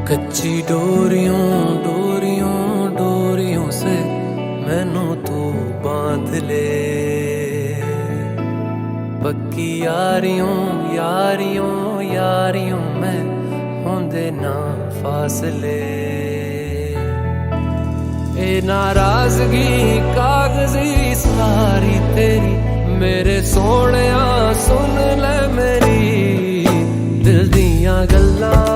कच्ची डोरियों डोरियों डोरियों से मैनू तू बांध ले, पक्की यारियों यारियों यारियों में होंदे ना फासले। ए नाराजगी कागजी सारी तेरी, मेरे सोहणिया सुन ले मेरी दिल दियां गल्लां,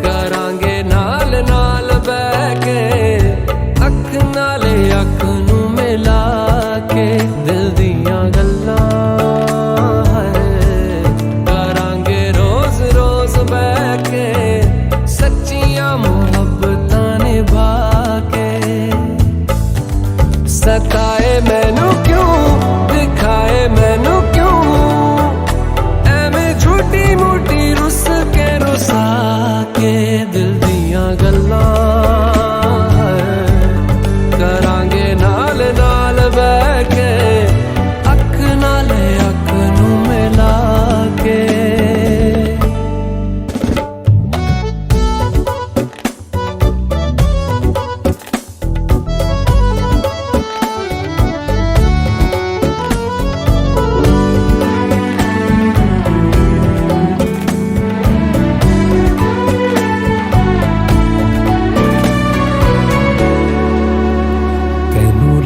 करांगे नाल नाल बैठ के अख नाले अख नू मिला के दिल दियां गल्लां, करांगे रोज रोज बैठ के सच्चियां मुहब्बतां निभा के। सताए मैनू क्यों दिखाए मैनू क्यों, एवें झूठी मूठी रुस के रुसा के दिल दियां गल्लां, करांगे नाल नाल बैठ के अख नाले अख नू मिला के।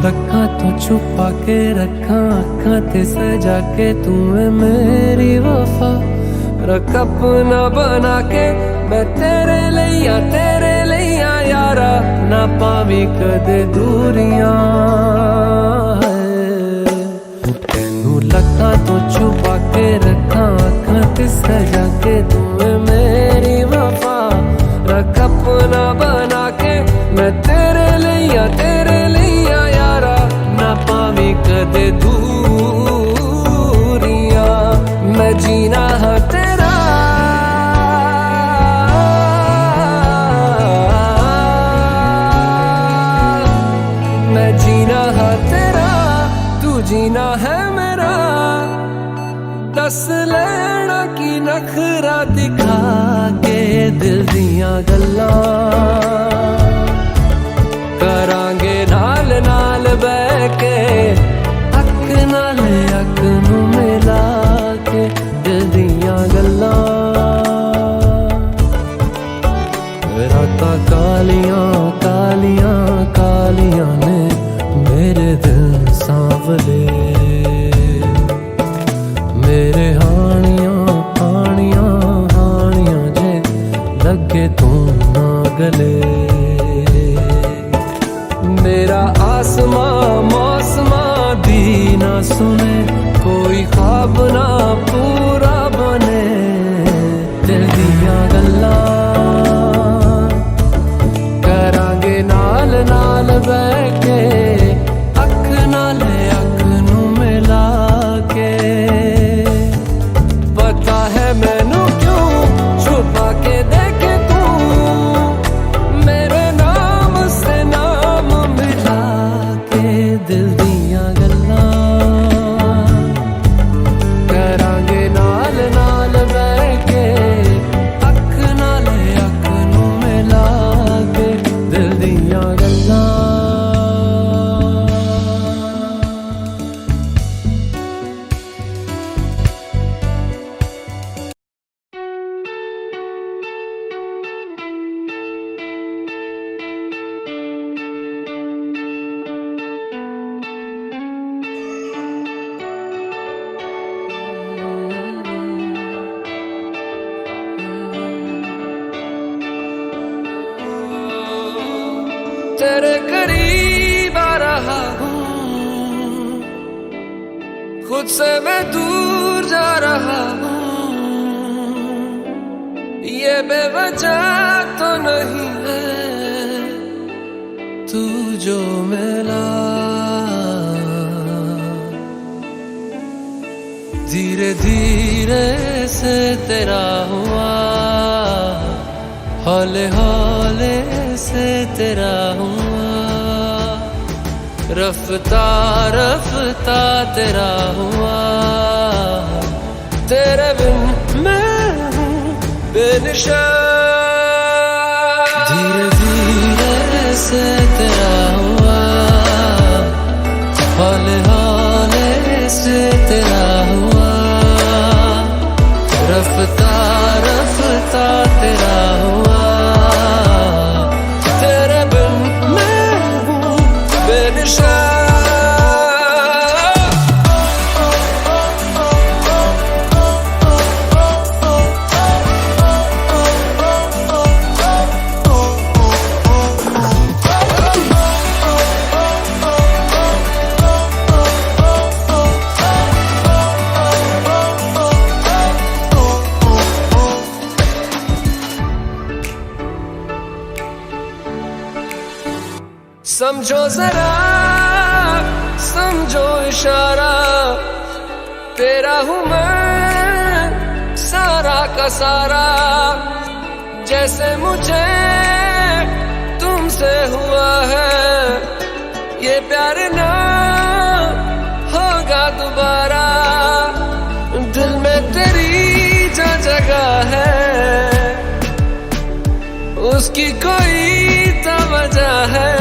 लखां तो छुपा के रखा अखां ते सजा के तू है मेरी वफा, रख अपना बना के मैं तेरे लिया यारा, ना पावी कदे दूरियां। तेनू लखां तो छुपा के रखा अखां ते सजा के तू है मेरी वफा, रख अपना बना के मैं तेरे लिया यारा, ना पावी कदे दूरियां। मैं जीना हाँ तेरा मैं जीना हाँ तेरा, तू जीना है मेरा, दस लेना की नखरा दिखा के दिल दियां गल्लां, करांगे नाल नाल बैठ के अख नाले अख नू मिला के दिल दियां गल्लां। रातां कालियां कालियां कालियां ने मेरे दिल सांवले, मेरे हानियां हानियां हानियां जे लगे तू ना गले। मेरा आसमां मौसमां दी ना सुने, कोई ख्वाब ना पूरा बने दिल दियां गल्लां, करांगे नाल नाल बैठ के अख नाले अख नू मिला के। पता है मैनू क्यों छुपा के देखे तू मेरे नाम से नाम मिला के दिल दियां गल्लां, करांगे नाल नाल बैठ के अख नाले अख नू मिला के दिल दियां गल्लां। तेरे करीब आ रहा हूँ, खुद से मैं दूर जा रहा हूँ, ये बेवजह तो नहीं है तू जो मिला। धीरे धीरे से तेरा हुआ, हौले हौले से तेरा हुआ, रफ्ता रफ्ता तेरा हुआ। तेरे बिन मैं हूँ बेनिशान। धीरे धीरे से तेरा हुआ, हौले हौले से तेरा हुआ, रफ्ता रफ्ता तेरा हुआ, तेरे बिन मैं हूँ बेनिशान। समझो जरा समझो इशारा, तेरा हूँ मैं सारा का सारा, जैसे मुझे तुमसे हुआ है ये प्यार ना होगा दोबारा। दिल में तेरी जो जगह है उसकी कोई तो वजह है,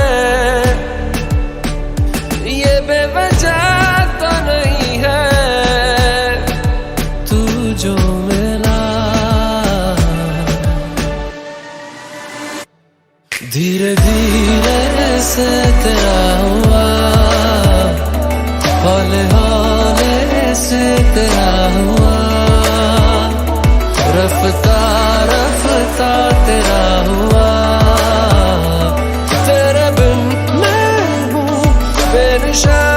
ये बेवजह तो नहीं है। तू जो मिला धीरे धीरे से तेरा हुआ, हौले हौले से तेरा हुआ, रफ्ता रफ्ता तेरा हुआ, तेरे बिन मैं हूँ बेनिशान।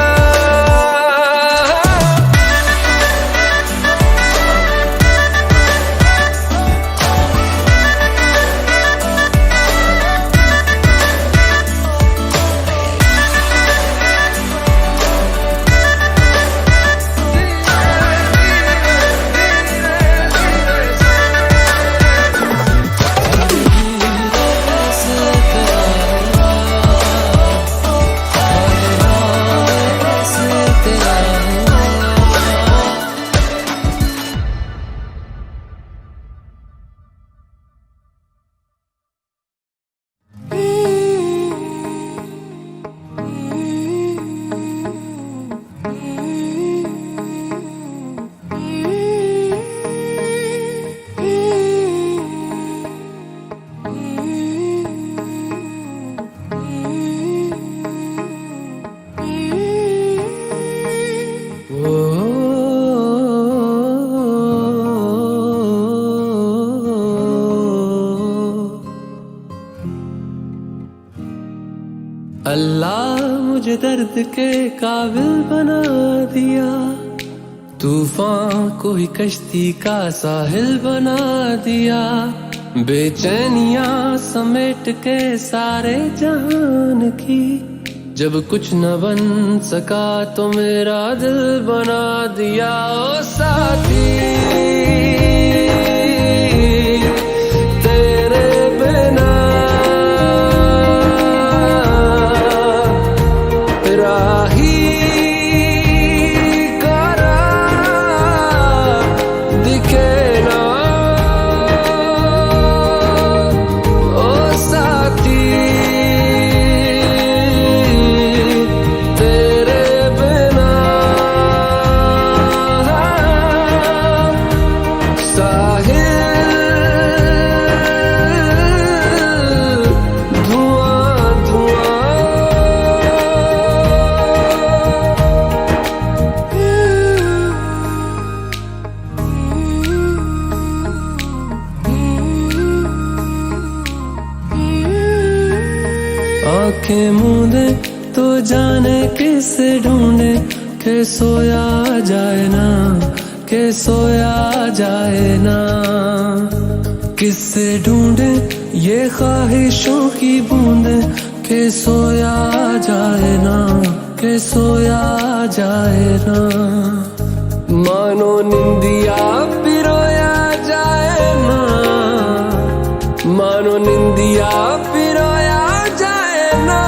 अल्लाह मुझे दर्द के काबिल बना दिया, तूफान को ही कश्ती का साहिल बना दिया, बेचैनियां समेट के सारे जहान की, जब कुछ न बन सका तो मेरा दिल बना दिया। ओ साथी तेरे बिना राही करा दिखे ना, ओ साथी तेरे बिना साहिल धुआं धुआं। आंखें मूंदे तो जाने किसे ढूंढे, के सोया जाए ना, के सोया जाए ना, किससे ढूंढे ये ख्वाहिशों की बूंदे, के सोया जाए ना, के सोया जाए ना। मानो निंदिया पिरोया जाए ना, मानो निंदिया पिरोया जाए ना।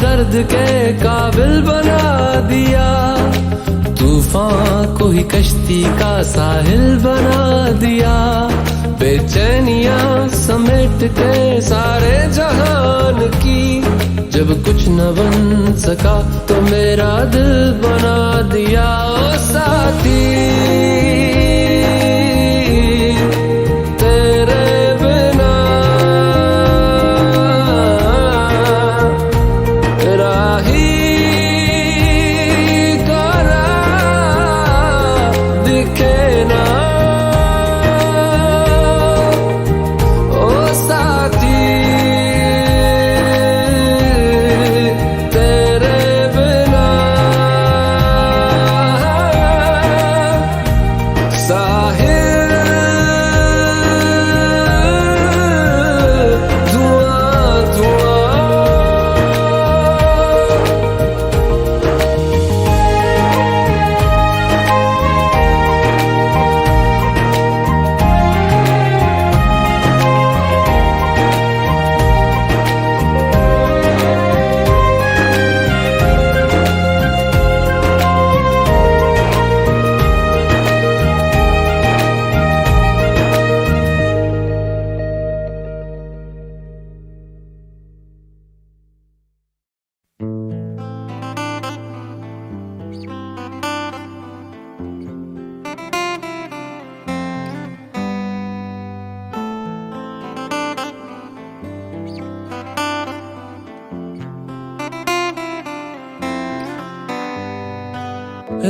दर्द के काबिल बना दिया, तूफान को ही कश्ती का साहिल बना दिया। बेचैनियां समेट के सारे जहान की, जब कुछ न बन सका तो मेरा दिल बना दिया। ओ साथी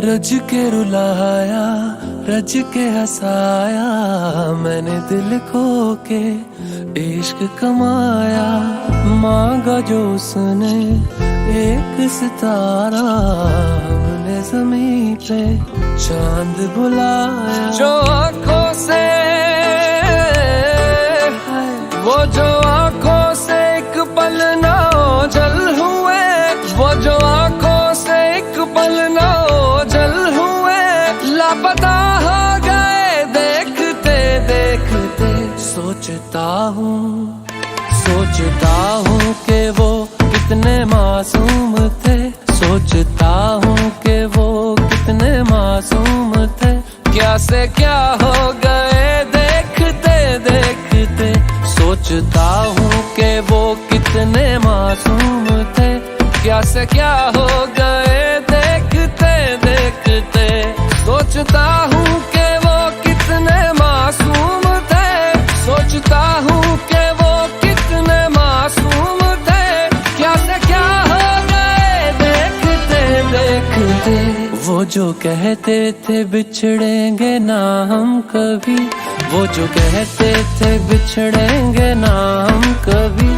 रज के रुलाया, रज के हंसाया, मैंने दिल खो के इश्क कमाया। मांगा जो उसने एक सितारा, हमने ज़मीं पे चांद बुलाया। जो आँखों से वो जो आँखों से एक पल ना ओझल हुए, वो जो आँखों से एक पल ना ओझल हुए, लापता हो गए देखते देखते। सोचता हूँ कि वो कितने मासूम थे, सोचता हूँ कि वो कितने मासूम थे। क्या से क्या हो गए देखते देखते, सोचता हूँ कि वो कितने मासूम थे। क्या से क्या हो गए देखते देखते, सोचता हूँ कि वो कितने मासूम थे, सोचता हूँ कि वो कितने मासूम थे। क्या से क्या हो गए देखते देखते। वो जो कहते थे बिछड़ेंगे ना हम कभी, वो जो कहते थे बिछड़ेंगे ना हम कभी,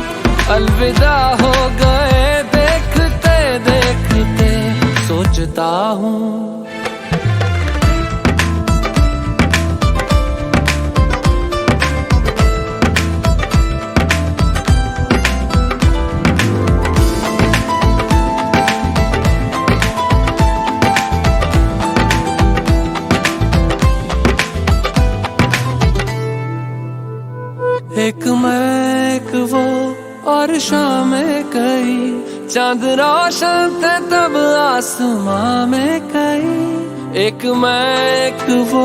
अलविदा हो गए देखते देखते। सोचता हूँ एक मैं एक वो और शामें कई, चांद रोशन थे तब आसमां में कई। एक मैं एक वो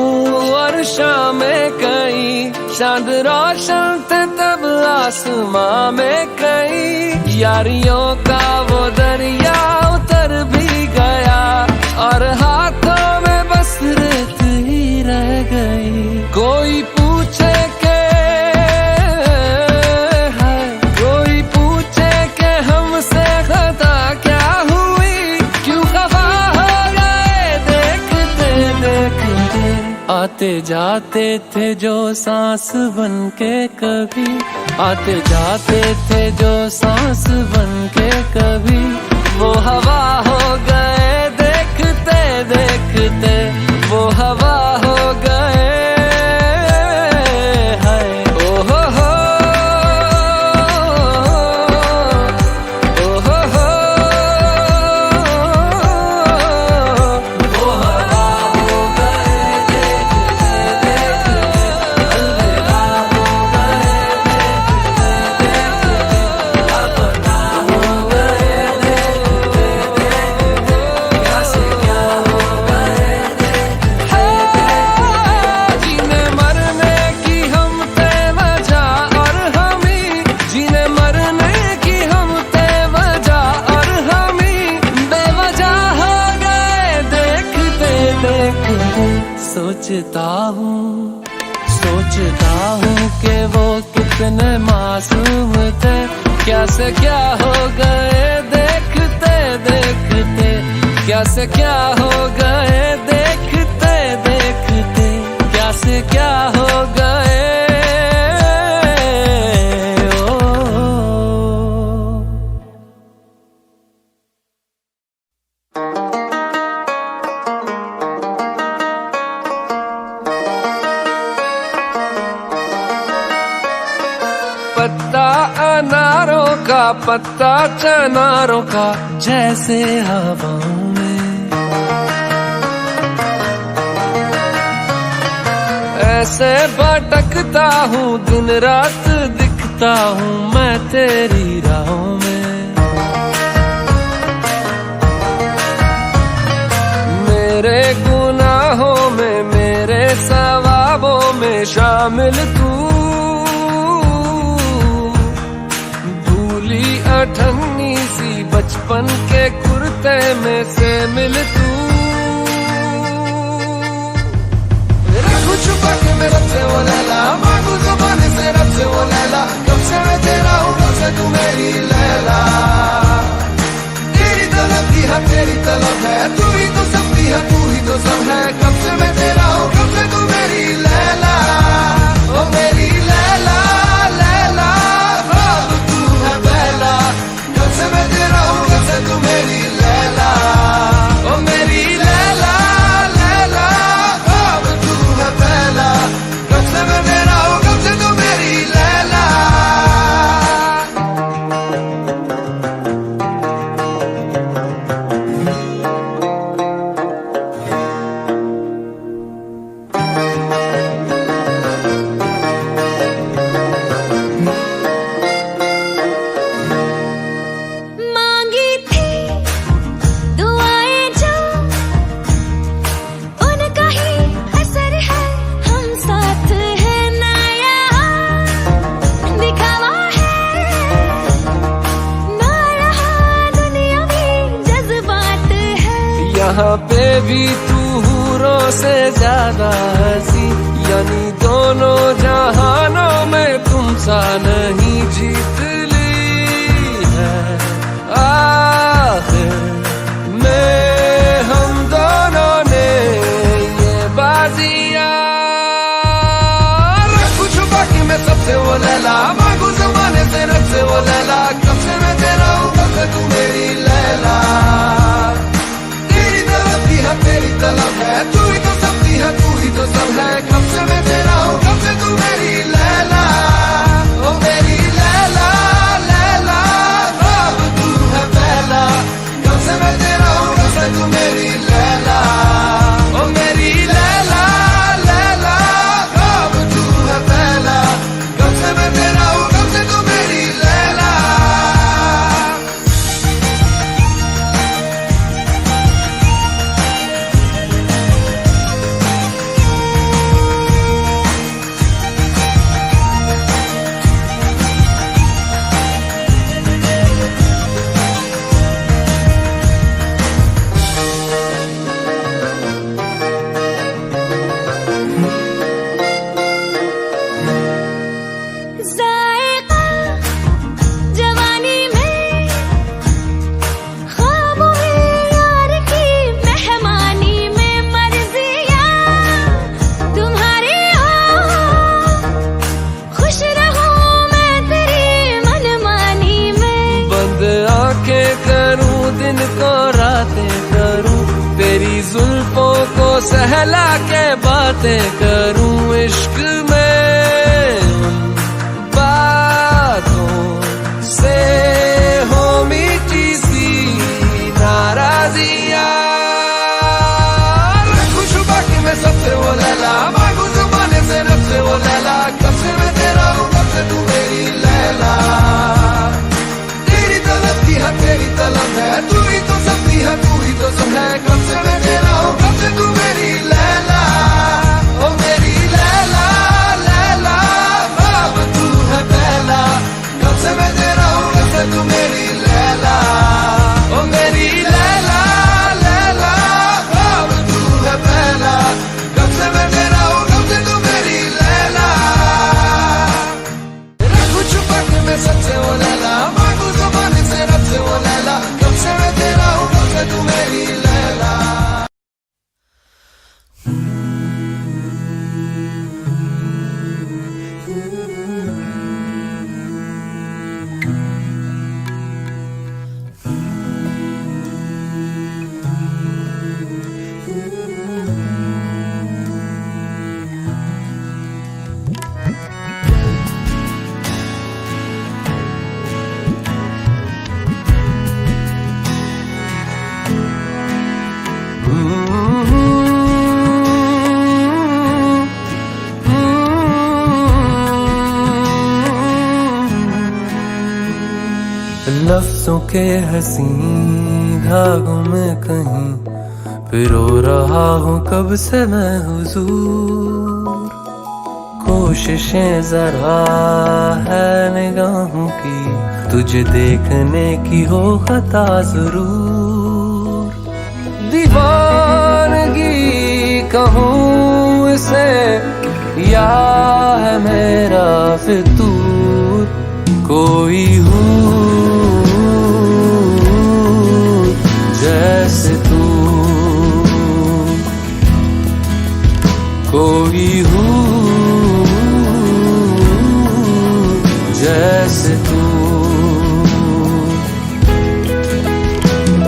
और शामें कई, चांद रोशन थे तब आसमां में कई। यारियों का वो दरिया उतर भी गया, और हाथों में बस रेत ही रह गई। कोई पूछे के आते जाते थे जो सांस बन के कभी, आते जाते थे जो सांस बन के कभी, वो हवा हो गए देखते देखते, वो हवा हो गए। तुझे सोचता हूँ कि वो कितने मासूम थे, क्या से क्या हो गए देखते देखते, क्या से क्या हो गए देखते देखते, क्या से क्या हो गए। पत्ता अनारों का, पत्ता चनारों का, जैसे हवाओं में ऐसे भटकता हूँ, दिन रात दिखता हूँ मैं तेरी राहों में। मेरे गुनाहों में, मेरे सवाबों में शामिल तू, अठन्नी सी बचपन के कुर्ते में से मिल तू। रखूं छुपा के मैं रब से वो लैला, मांगू ज़बान से रब से वो लैला, कब से मैं तेरा हूँ कब से तू मेरी लैला। तेरी तलब की है तेरी तलब है, तू ही तो सब की है तू ही तो सब है, कब से मैं तेरा हूँ कब से तू मेरी लैला। ओ मेरी लैला लैला, ख्वाब तू है पहला, कब से मैं तेरा हूँ कब से तू मेरी लैला। ओ मेरी लैला लैला, ख्वाब तू है पहला, कब से मैं तेरा हूँ कब से तू मेरी लैला। यहाँ पे भी तू हूरों से ज्यादा हंसी, यानी दोनों जहानों में तुम सा नहीं जीत ली है। आखिर में हम दोनों ने ये बाजियां, रखूं छुपा के मैं सबसे वो लैला, मांगू ज़माने से रब से वो लैला, कब से मैं तेरा हूँ कब से तू मेरी लैला। तेरी तलब है, तू ही तो सब की है तू ही तो सब है, कब से मैं तेरा हूँ कब से तू मेरी लैला। ओ मेरी लैला लैला, ख्वाब तू है पहला, कब से मैं तेरा हूँ कब से तू मेरी लैला। ओ मेरी लैला लैला, ख्वाब तू है पहला, कब से मैं तेरा हूँ कब से तू मेरी लैला। जुल्फों को सहला के बातें करूं, इश्क में उन बातों से हो मीठी सी नाराजियां। रखूं छुपा के मैं सबसे वो लैला, मांगू ज़माने से रब से वो लैला, कब से मैं तेरा हूँ कब से तू मेरी लैला। तेरी तलब की है तेरी तलब है, तू ही तो सब की है तू ही तो सब है, कब से मैं तेरा हूँ कब से तू मेरी लैला। ओ मेरी लैला सांसों के हंसी धागों में कहीं पिरो रहा हूँ कब से मैं हुजूर। कोशिशें जरा है निगाहों की तुझे देखने की हो खता जरूर। दीवानगी कहूँ इसे या है मेरा फितूर। कोई हूँ जैसे तू, कोई हूँ जैसे तू।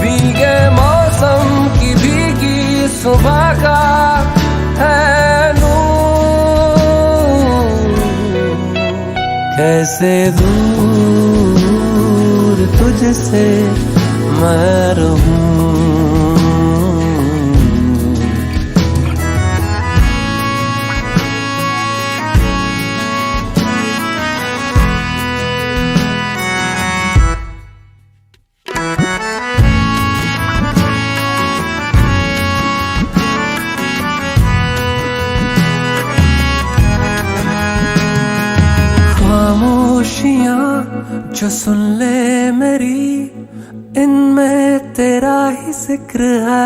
भीगे मौसम की भीगी सुबह का है नूर। कैसे दूर तुझसे मैं रहूं। खामोशियां जो सुन ले मेरी इनमें तेरा ही जिक्र है।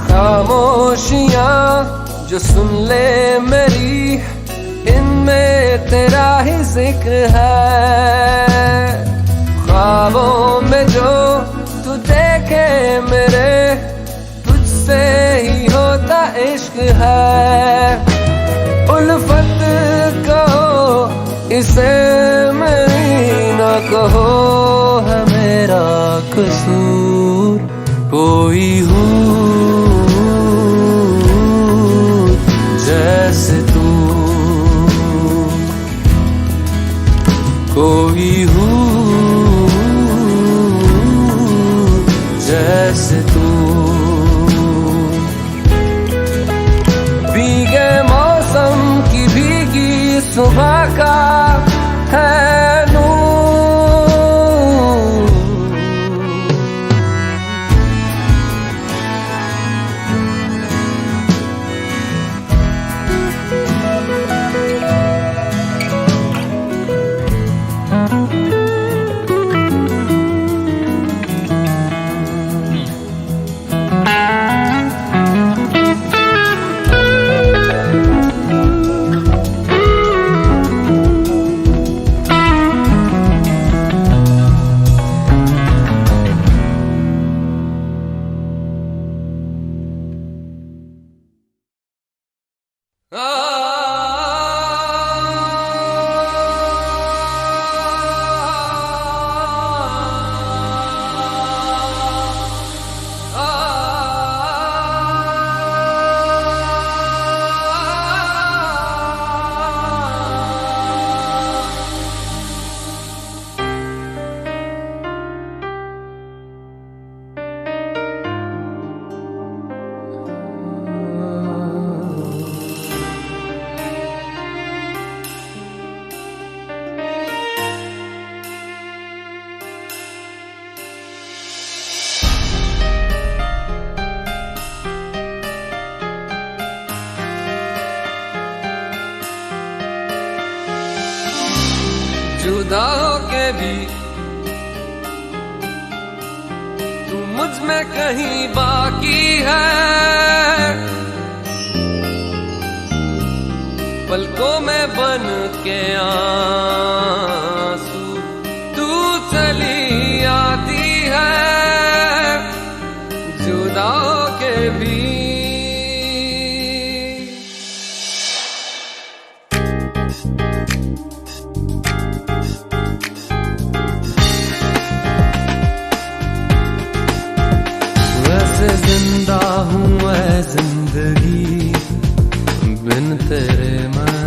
खामोशियां जो सुन ले मेरी इनमें तेरा ही जिक्र है। ख्वाबों में जो तू देखे मेरे तुझसे ही होता इश्क है। उल्फत कहो इसे मेरी ना कहो है मेरा कसूर। कोई हूँ जैसे तू, कोई हूँ जैसे तू। भीगे मौसम की भीगी सुबह का है नूर। जुदा होके भी तू मुझ में कहीं बाकी है। पलकों में बन के आंसू तू चली आती है। जुदा होके भी जिंदा हूँ मैं जिंदगी बिन तेरे मैं।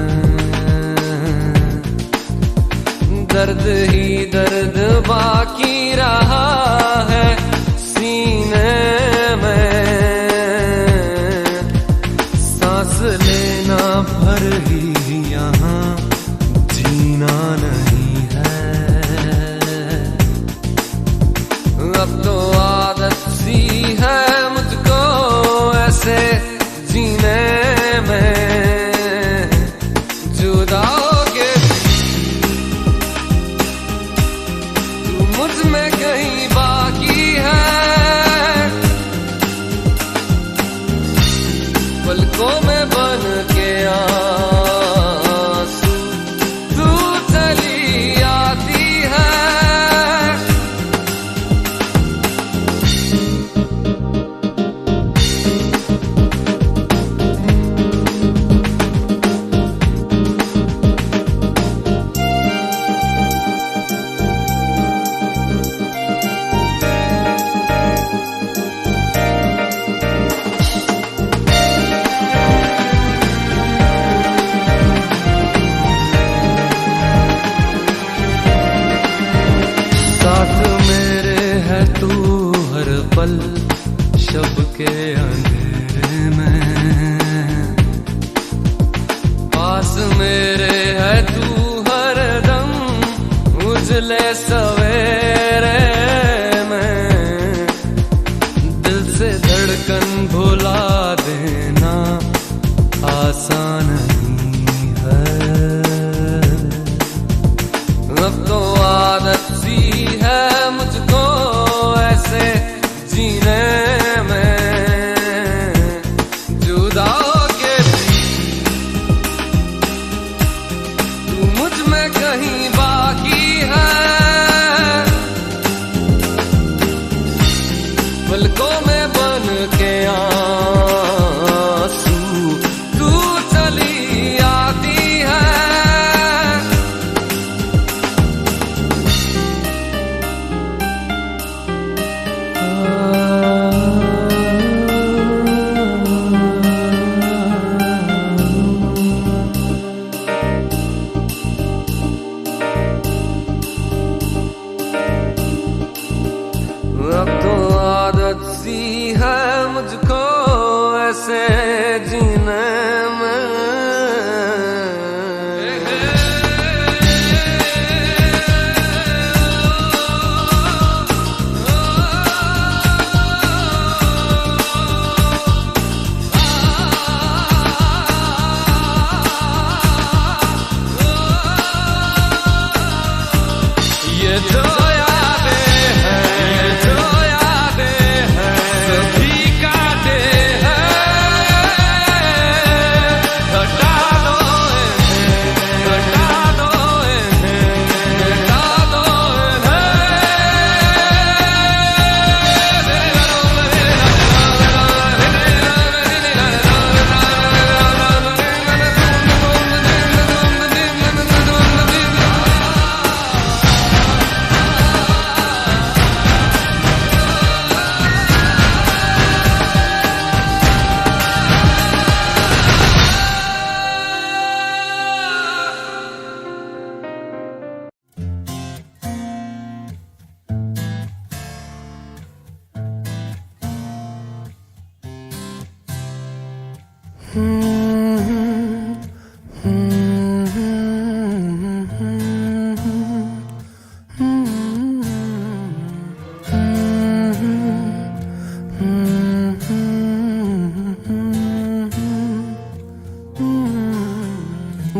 दर्द ही दर्द बाकी रहा है सीने में। पिछले सवेरे में दिल से धड़कन भुला देना आसान नहीं है। अब तो आदत सी है मुझको ऐसे जीने में, जुदा होके भी तू मुझ में कहीं बाकी है। पलकों में बन के आंसू तू चली आती है। अब तो आदत सी है मुझको ऐसे जीने में। ये तो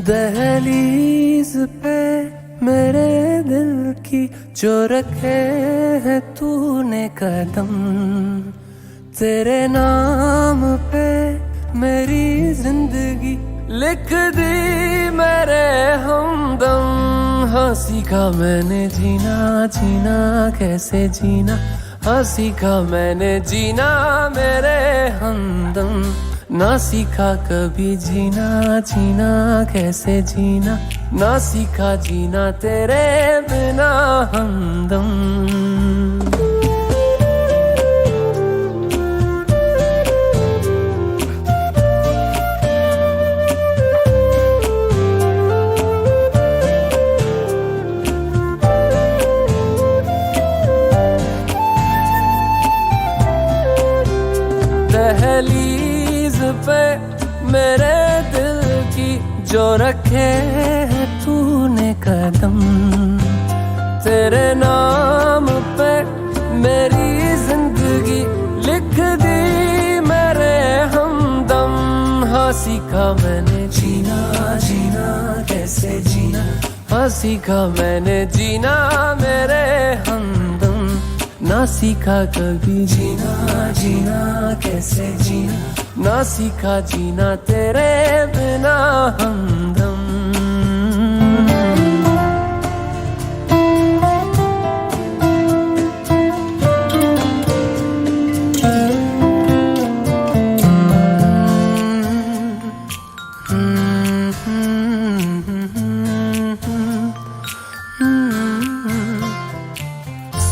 दहलीज पे मेरे दिल की जो रखे है तूने कदम, तेरे नाम पे मेरी जिंदगी लिख दी मेरे हमदम। हाँ सीखा मैंने जीना, जीना कैसे जीना, हाँ सीखा मैंने जीना मेरे हमदम। ना सीखा कभी जीना, जीना कैसे जीना, ना सीखा जीना तेरे बिना हमदम। दहलीज पे मेरे दिल की जो रखे है तूने कदम, तेरे नाम पे मेरी जिंदगी लिख दी मेरे हमदम। हाँ सीखा मैंने जीना, जीना कैसे जीना, हाँ सीखा मैंने जीना मेरे हमदम। ना सीखा कभी जीना, जीना कैसे जीना, ना सीखा जीना तेरे बिना हमदम।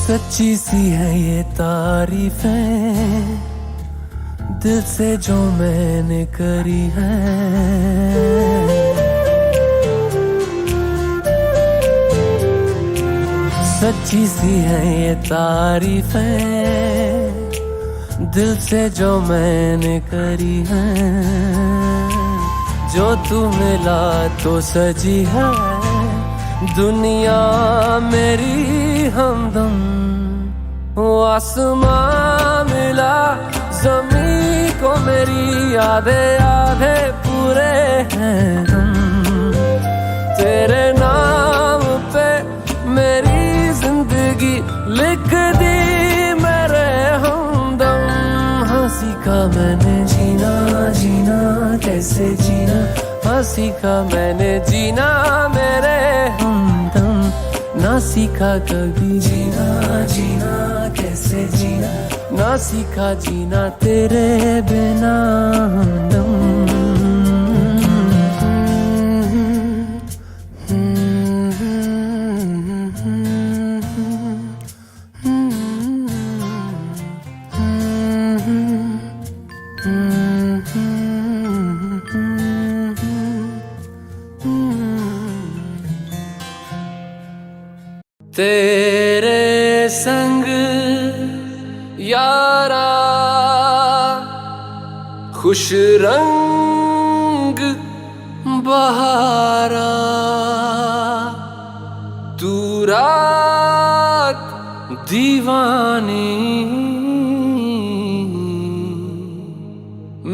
सच्ची सी है ये तारीफें दिल से जो मैंने करी है। सच्ची सी है ये तारीफें दिल से जो मैंने करी है। जो तू मिला तो सजी है दुनिया मेरी हमदम, वो आसमां मिला ज़मीं को मेरी आधे आधे पूरे हैं हम। तेरे नाम पे मेरी जिंदगी लिख दी मेरे हमदम। हाँ सीखा मैंने जीना, जीना कैसे जीना, हाँ सीखा मैंने जीना मेरे हमदम। ना सीखा कभी जीना, जीना कैसे जीना, ना सीखा जीना तेरे बिना हमदम। तेरे संग यारा खुश रंग बहारा, तू रात दीवानी,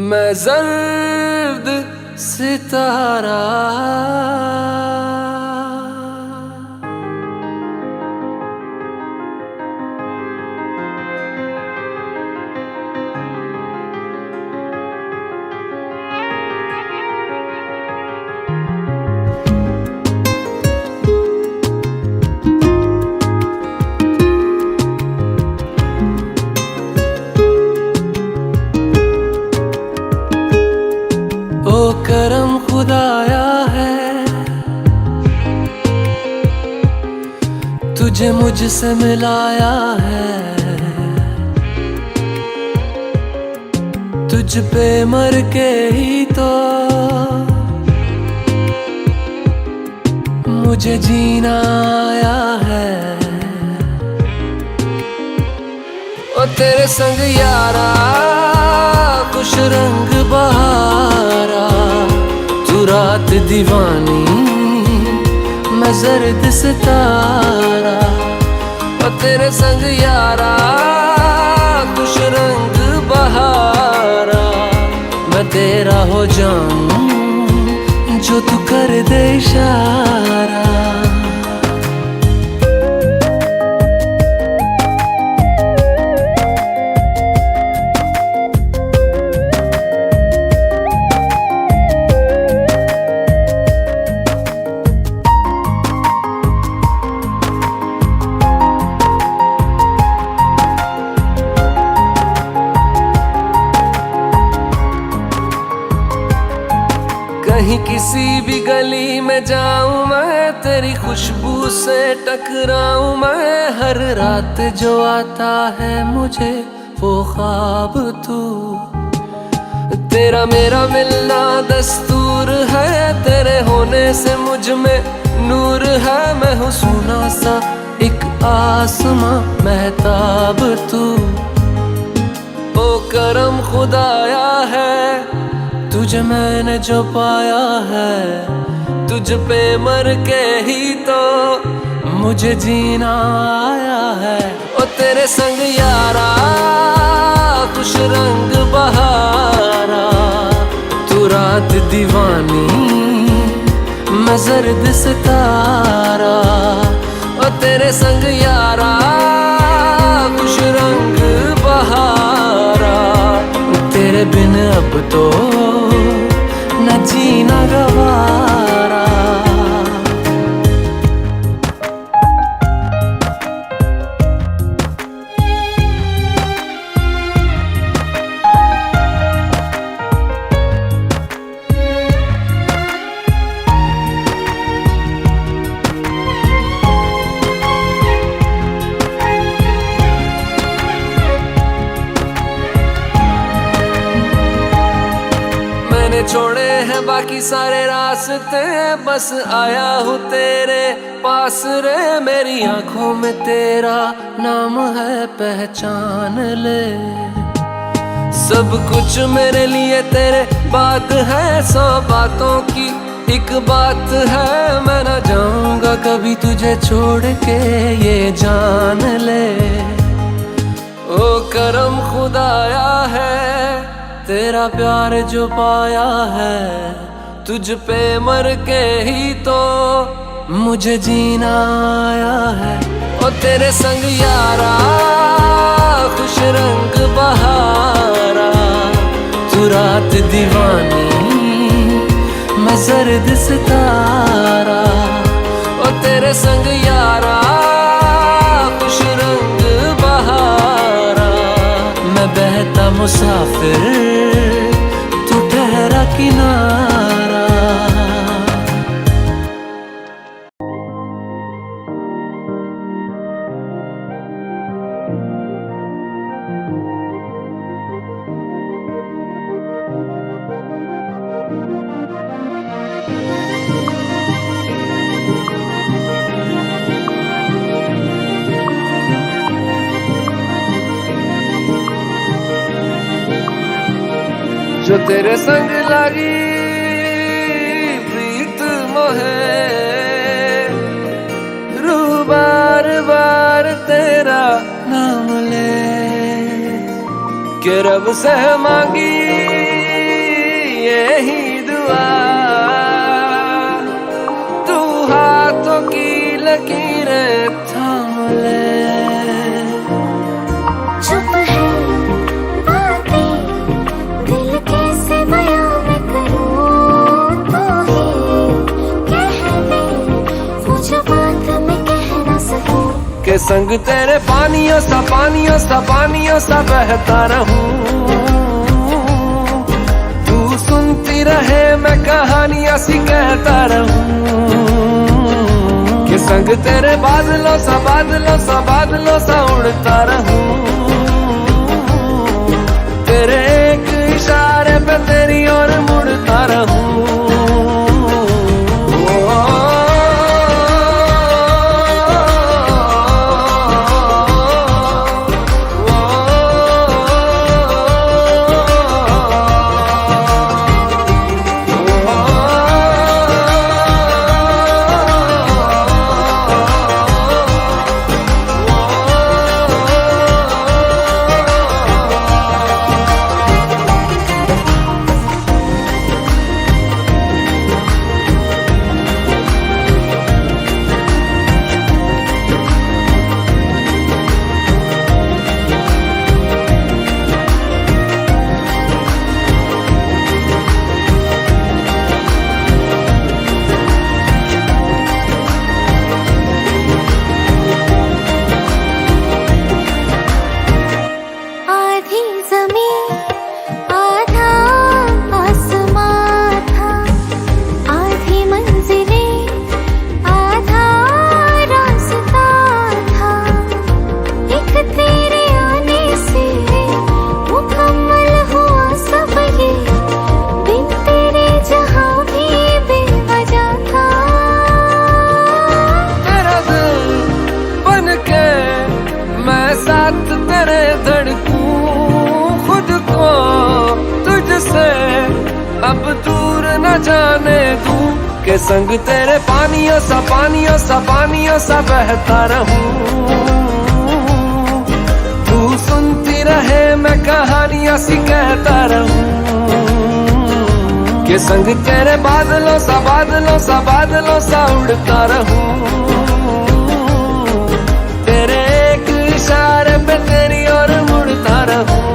मैं जर्द सितारा। ओ करम खुदाया है, तुझे मुझसे मिलाया है। तुझ पे मर के ही तो मुझे जीना आया है। ओ तेरे संग यारा खुश रंग बहारा, तू रात दीवानी, मैं जर्द सितारा। ओ तेरे संग यारा खुश रंग बहारा, मैं तेरा हो जाऊं जो तू कर दे इशारा। कहीं किसी भी गली में जाऊं मैं, तेरी खुशबू से टकराऊं मैं। हर रात जो आता है मुझे वो ख्वाब तू, तेरा मेरा मिलना दस्तूर है। तेरे होने से मुझ में नूर है, मैं हूँ सूना सा एक आसमां महताब तू। ओ करम खुदाया है, तुझे मैंने जो पाया है। तुझ पे मर के ही तो मुझे जीना आया है। ओ तेरे संग यारा खुश रंग बहारा, तू रात दीवानी, मैं जर्द सितारा। ओ तेरे संग यारा खुश रंग बहारा, तेरे बिन अब तो न जीना गवारा। छोड़े हैं बाकी सारे रास्ते, बस आया हूँ तेरे पास रे। मेरी आंखों में तेरा नाम है, पहचान ले। सब कुछ मेरे लिए तेरे बात है, 100 बातों की एक बात है मैं न जाऊंगा कभी तुझे छोड़ के, ये जान ले। ओ करम खुदाया है तेरा प्यार जो पाया है, तुझ पे मर के ही तो मुझे जीना आया है। ओ तेरे संग यारा खुश रंग बहारा, तू रात दीवानी मैं सर्द सितारा। ओ तेरे संग यारा खुश रंग बहारा, मैं बहता मुसाफिर तू ठहरा किनारा। जो तेरे संग लगी प्रीत मोहे, रू बार बार तेरा नाम ले के रब से मांगी यही दुआ, तू हाथों की लकीरें थाम ले। के संग तेरे पानियों सा पानियों सा पानियों सा बहता रहूं, तू सुनती रहे मैं कहानियां सी कहता रहूं। के संग तेरे बादलों सा बादलों सा बादलों सा उड़ता रहूं, तेरे एक इशारे पे तेरी ओर मुड़ता रहूं। अब दूर न जाने दूं, के संग तेरे पानियों सा पानियों सा पानियों सा बहता रहूं, तू सुनती रहे मैं कहानियां सी कहता रहूं। के संग तेरे बादलों सा बादलों सा बादलों सा उड़ता रहूं, तेरे एक इशारे पे तेरी ओर मुड़ता रहूं।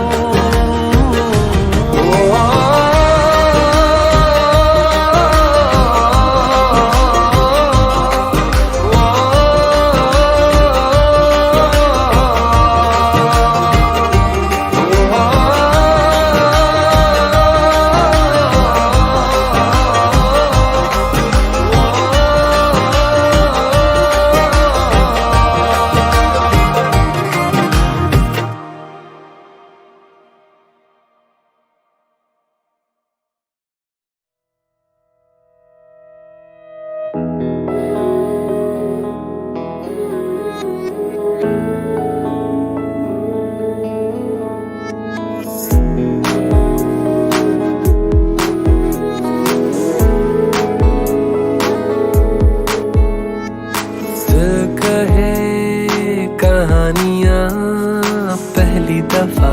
दफा,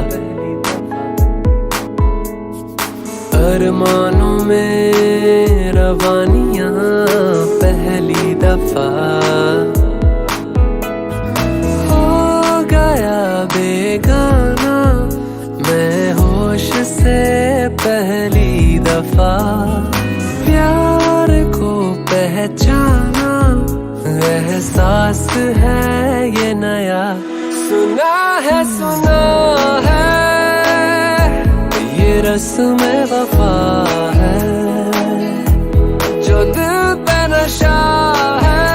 अरमानों में रवानियां पहली दफा, हो गया बेगाना मैं होश से पहली दफा, प्यार को पहचाना एहसास है ये नया, सुना है ये रस्म वफा है, जो दिल पे नशा है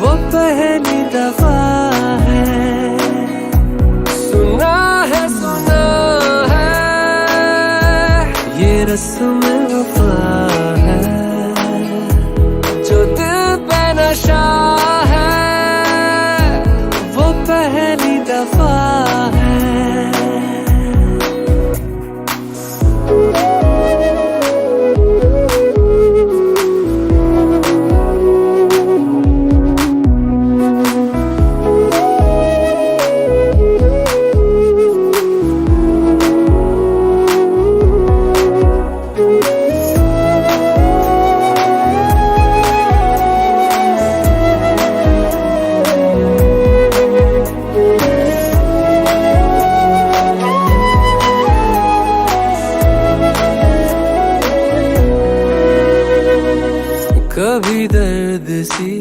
वो पहली दफा है, सुना है ये रस्म वफा है, जो दिल पे नशा है वो पहली दफा है। कभी दर्द सी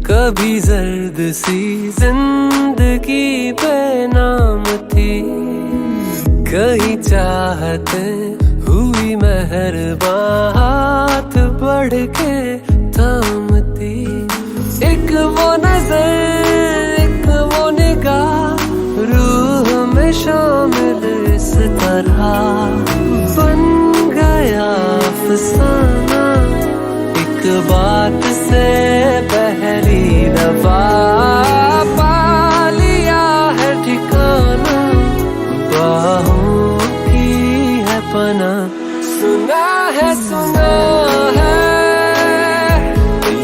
कभी जर्द सी जिंदगी बेनाम थी, कहीं चाहते हुई मेहरबान हाथ बढ़ के थामती, एक वो नजर एक वो निगाह रूह में शामिल इस तरह बन गया अफसाना, एक बात से पहली दफा पा लिया है ठिकाना, बाहों की है पना, सुना है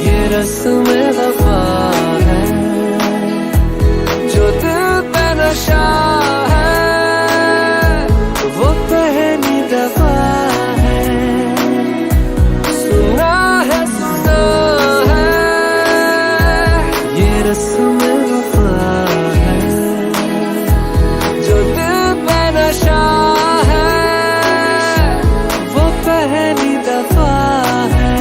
ये रस्म वफा है, जो दिल पे नशा है वो पहली दफा है, सुना है ये रस्म वफा है, जो दिल पे नशा है वो पहली दफा है।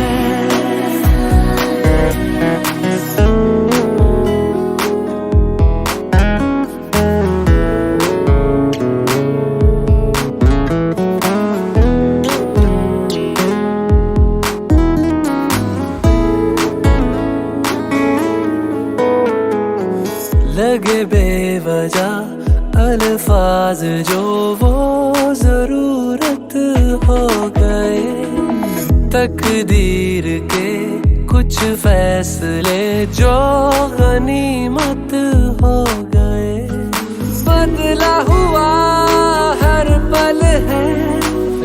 लगे बेवजह अल्फाज जो वो जरूरत हो गए, तकदीर के कुछ फैसले जो गनीमत हो गए, बदला हुआ हर पल है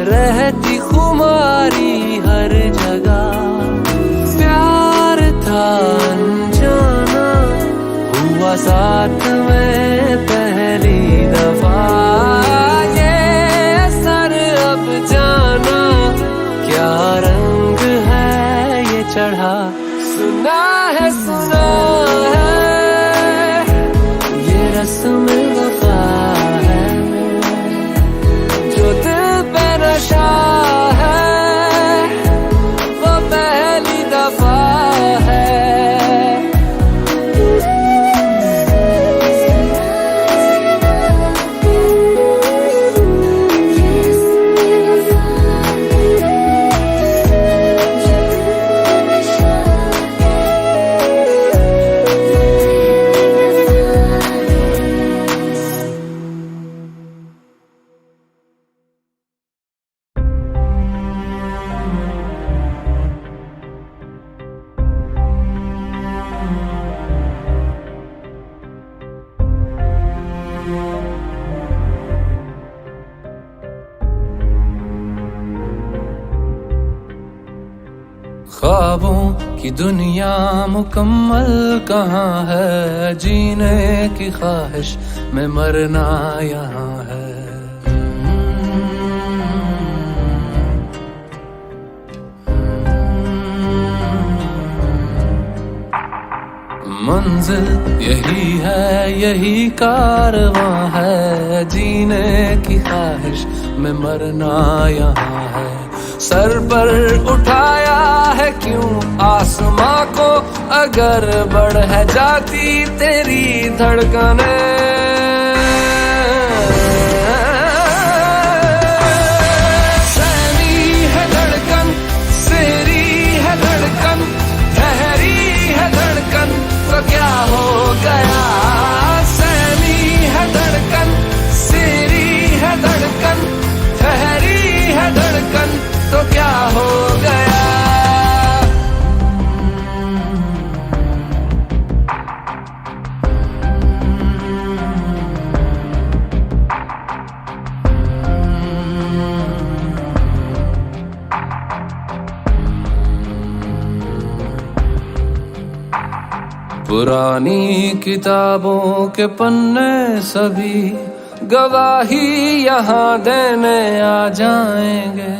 रहती खुमारी हर जगह, प्यार था अनजाना हुआ साथ में पहली दफा, ये असर अब जाना क्या रंग है ये चढ़ा, सुना है ये रस्म वफा है, जो दिल पे नशा है वो पहली दफा है। कि दुनिया मुकम्मल कहाँ है, जीने की ख्वाहिश में मरना यहाँ है। मंजिल यही है, यही कारवां है, जीने की ख्वाहिश में मरना यहाँ है। सर पर उठाया है क्यों आसमां को, अगर बढ़ है जाती तेरी धड़कनें। क्या हो गया, सहमी है धड़कन, सिरी है धड़कन, ठहरी है धड़कन, तो क्या हो गया। पुरानी किताबों के पन्ने सभी गवाही यहाँ देने आ जाएंगे।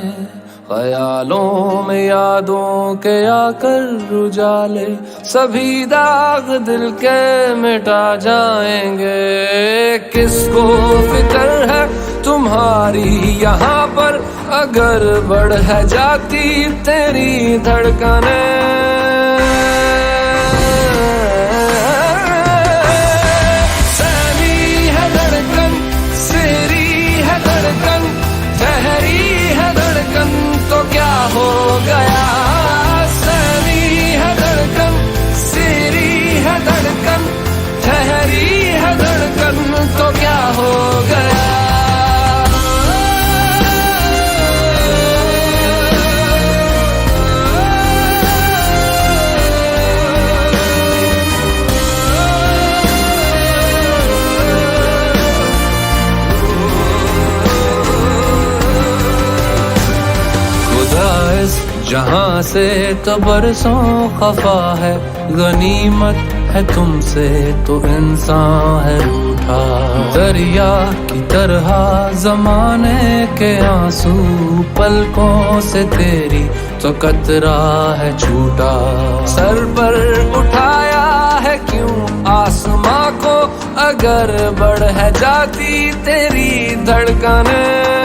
ख्यालों में यादों के आकर उजाले सभी दाग दिल के मिटा जाएंगे। किसको फिक्र है तुम्हारी यहाँ पर, अगर बढ़ है जाती तेरी धड़कनें। तो क्या हो गया, सहमी है धड़कन, सिरी है धड़कन, ठहरी है धड़कन, तो क्या हो गया। जहाँ से तो बरसों खफा है, गनीमत है तुमसे तो इंसान है रूठा। दरिया की तरह जमाने के आंसू, पलकों से तेरी तो कतरा है छूटा। सर पर उठाया है क्यों आसमां को, अगर बढ़ है जाती तेरी धड़कनें।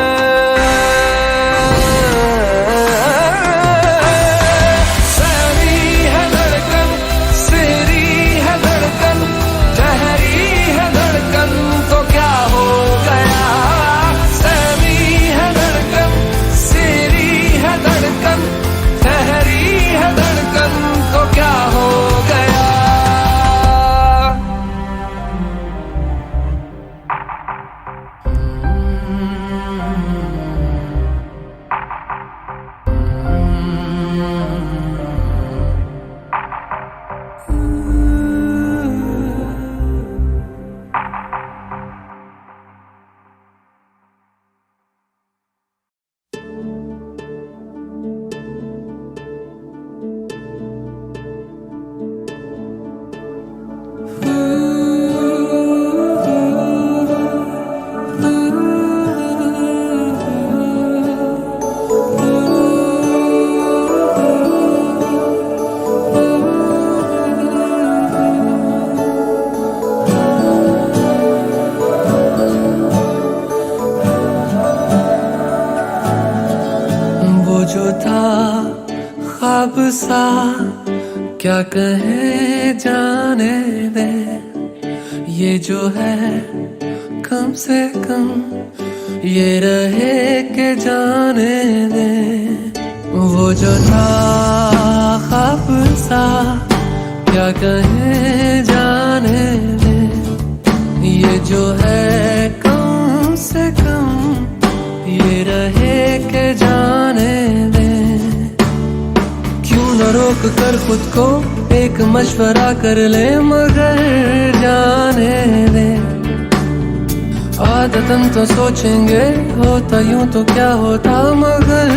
ख्वाब सा क्या कहे जाने दे, ये जो है कम से कम ये रहे के जाने दे। वो जो था ख्वाब सा क्या कहे जाने दे, ये जो है कम से कम ये रहे के जाने दे। क्यों न रोक कर खुद को एक मशवरा कर ले, मगर जाने दे। आदतन तो सोचेंगे होता यूं तो क्या होता, मगर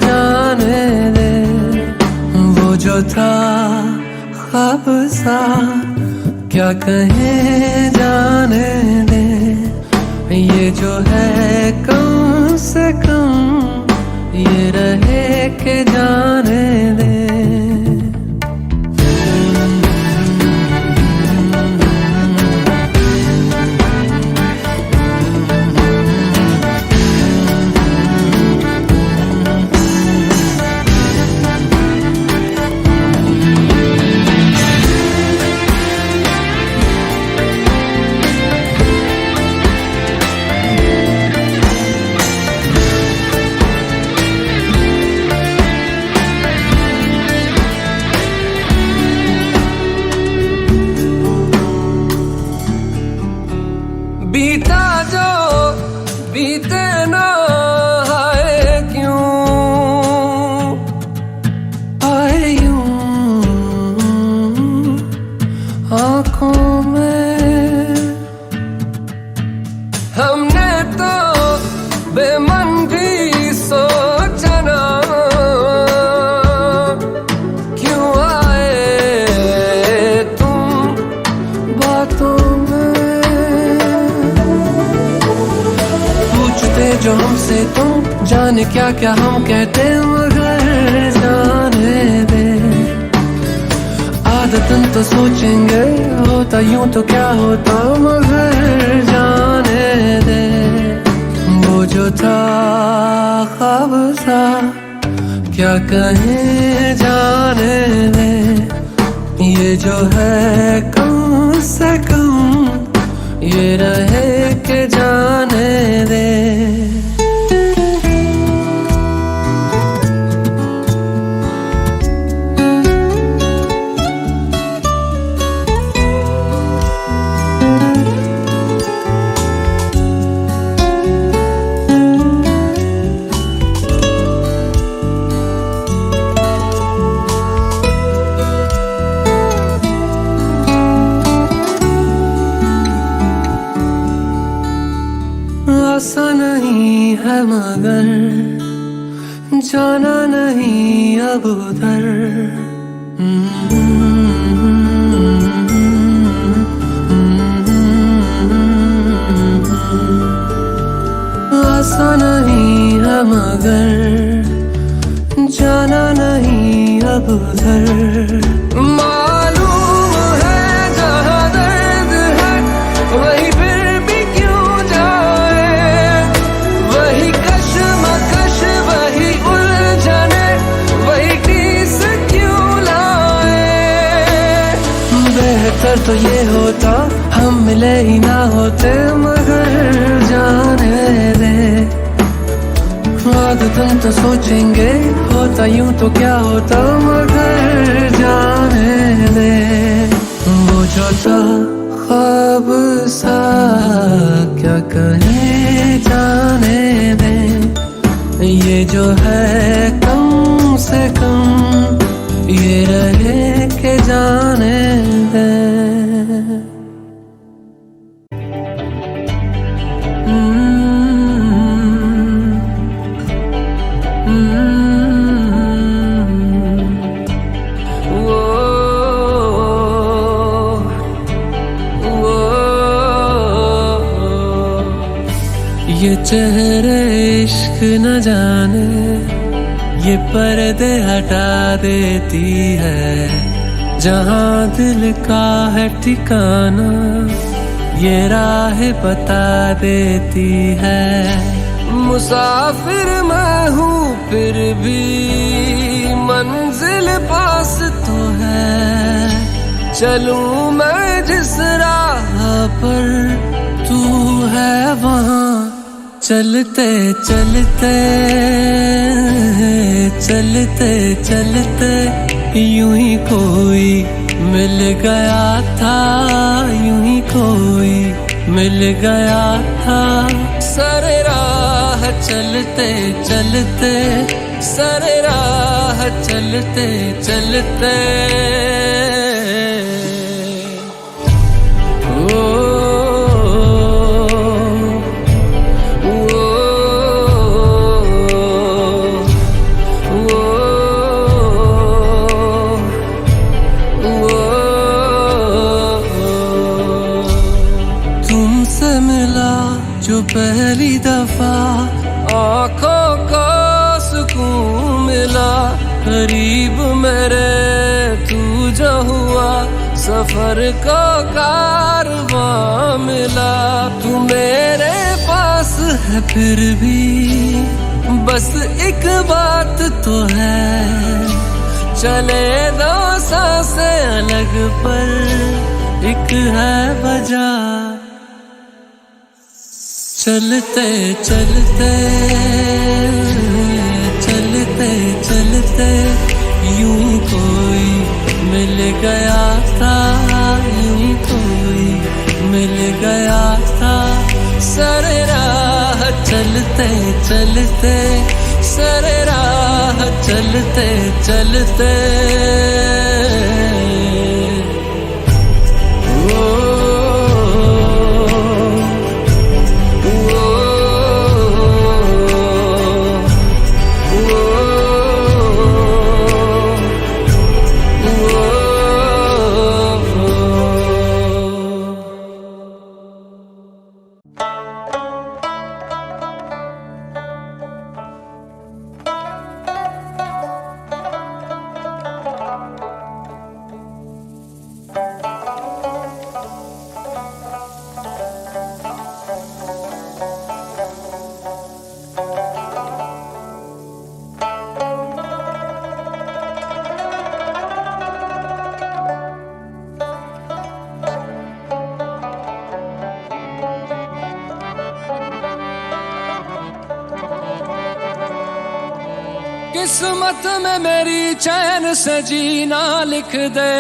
जाने दे। वो जो था ख्वाब सा क्या कहें जाने दे, ये जो है कम से कम ये रहे के जाने दे। बीता जो बीते ना आए क्यों आए यूं आँखों में, हमने तो बेमन भी सोचा ना क्यों आए तुम बातों जो हमसे तुम, जाने क्या क्या हम कहते मगर जाने दे। आदतन तो सोचेंगे होता यूं तो क्या होता मगर जाने दे। वो जो था ख्वाब सा क्या कहें जाने दे, ये जो है कम से कम ये रहे के जाने दे। आसा नहीं है मगर जाना नहीं अब उधर, आसा नहीं है मगर जाना नहीं अब उधर। मालूम है जहाँ दर्द है वही फिर भी क्यों जाए, वही कश्मकश वही उलझने वही टीस क्यों लाए। बेहतर तो ये होता हम मिले ही ना होते मगर जाने दे। आदतन तो सोचेंगे होता यूं तो क्या होता मगर जाने दे। वो जो था ख्वाब सा क्या कहें जाने दे, ये जो है कम से कम ये रहे के जाने दे। ये चेहरे इश्क न जाने ये पर्दे हटा देती है, जहाँ दिल का है ठिकाना ये राह बता देती है। मुसाफिर मैं हूँ फिर भी मंजिल पास तो है, चलूं मैं जिस राह पर तू है वहाँ चलते चलते चलते चलते यूं ही कोई मिल गया था, यूं ही कोई मिल गया था। सरे राह चलते चलते सरे राह चलते चलते पहली दफा आंखों को सुकून मिला, करीब मेरे तू जो हुआ, सफर को कारवां मिला। तू मेरे पास है फिर भी बस एक बात तो है, चले दो सांसें अलग पर एक है वजह। चलते चलते चलते चलते यूं कोई मिल गया था, यूं कोई मिल गया था सरे राह चलते चलते, सरे राह चलते चलते। किस्मत में मेरी चैन से जीना लिख दे,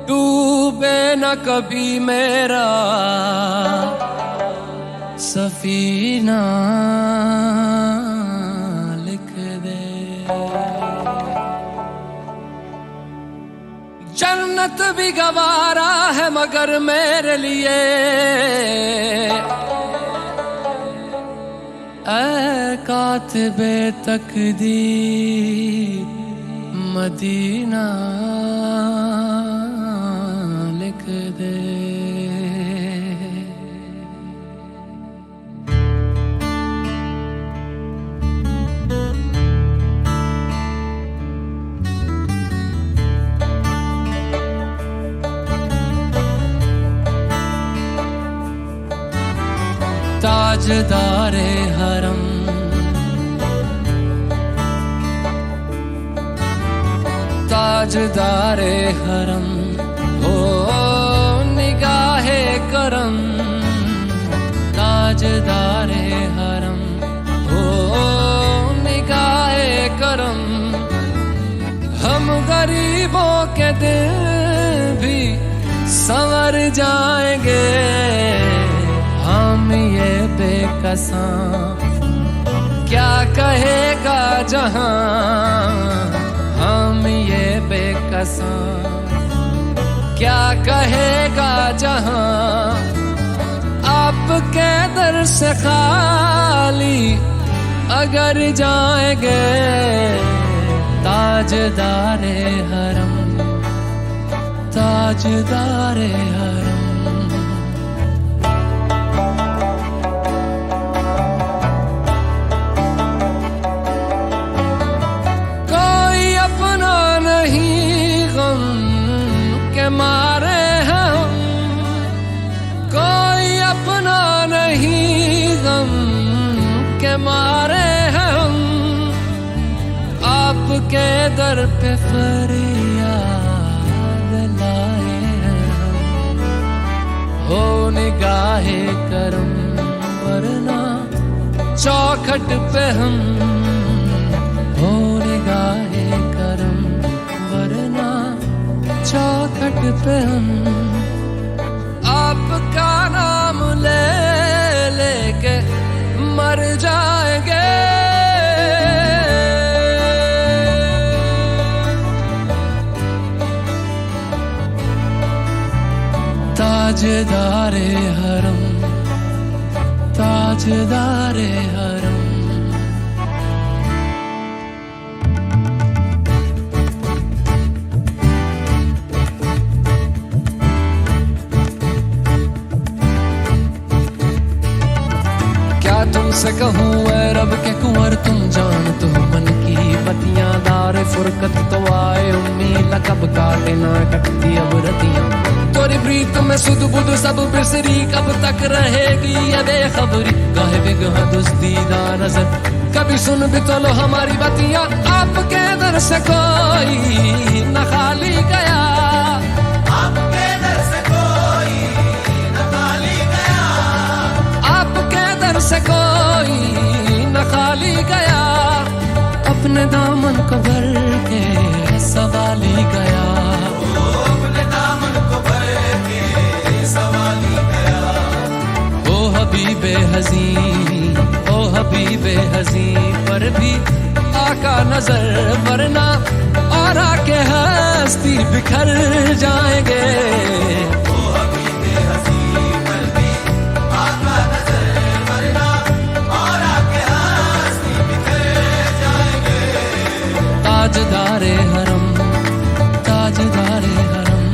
डूबे न कभी मेरा सफीना लिख दे। जन्नत भी गवारा है मगर मेरे लिए ऐ कातिबे तकदीर मदीना लिख दे। ताजदारे हरम ताजदारे हरम हो निगाहे करम, ताजदारे हरम हो निगाहे करम। हम गरीबों के दिल भी संवर जाएंगे, हम ये बेकसां क्या कहेगा जहां, हम ये बेकसां क्या कहेगा जहां। आपके दर से खाली अगर जाएंगे, ताजदारे हरम ताजदारे हरम। मारे हैं हम कोई अपना नहीं, गम के मारे हैं हम आपके दर पे फरियाद लाए हैं हम। हो निगाहे करम वरना चौखट पे हम, हो निगाहे करम वरना चौखट पे हम। आपका नाम ले लेके मर जाएंगे, ताजदारे हरम ताजदारे हरम। से कहूँ ऐ रब के कुंवर तुम जान तो मन की बतियां दार फुरकत तो आए उम्मीद कब काटे ना कटती अब रतियां तोरी प्रीत में सुध बुध सब बिसरी कब तक रहेगी ये बेखबरी गाहे बिगह दुस्तीदा नजर कभी सुन भी तो लो हमारी बतियां आपके दर से कोई न खाली गया आपके दर से कोई न खाली गया आपके दर से कोई न खाली गया अपने दामन को भर के सवाली गया अपने दामन को भर के सवाली गया ओ हबीबे हज़ी ओ हबीबे हज़ी पर भी आका नजर वरना और आके हस्ती बिखर जाएंगे ओ हबीबे हज़ी पर भी आका नजर वरना और आके हस्ती बिखर जाएंगे ताजदारे हरम ताजदारे हरम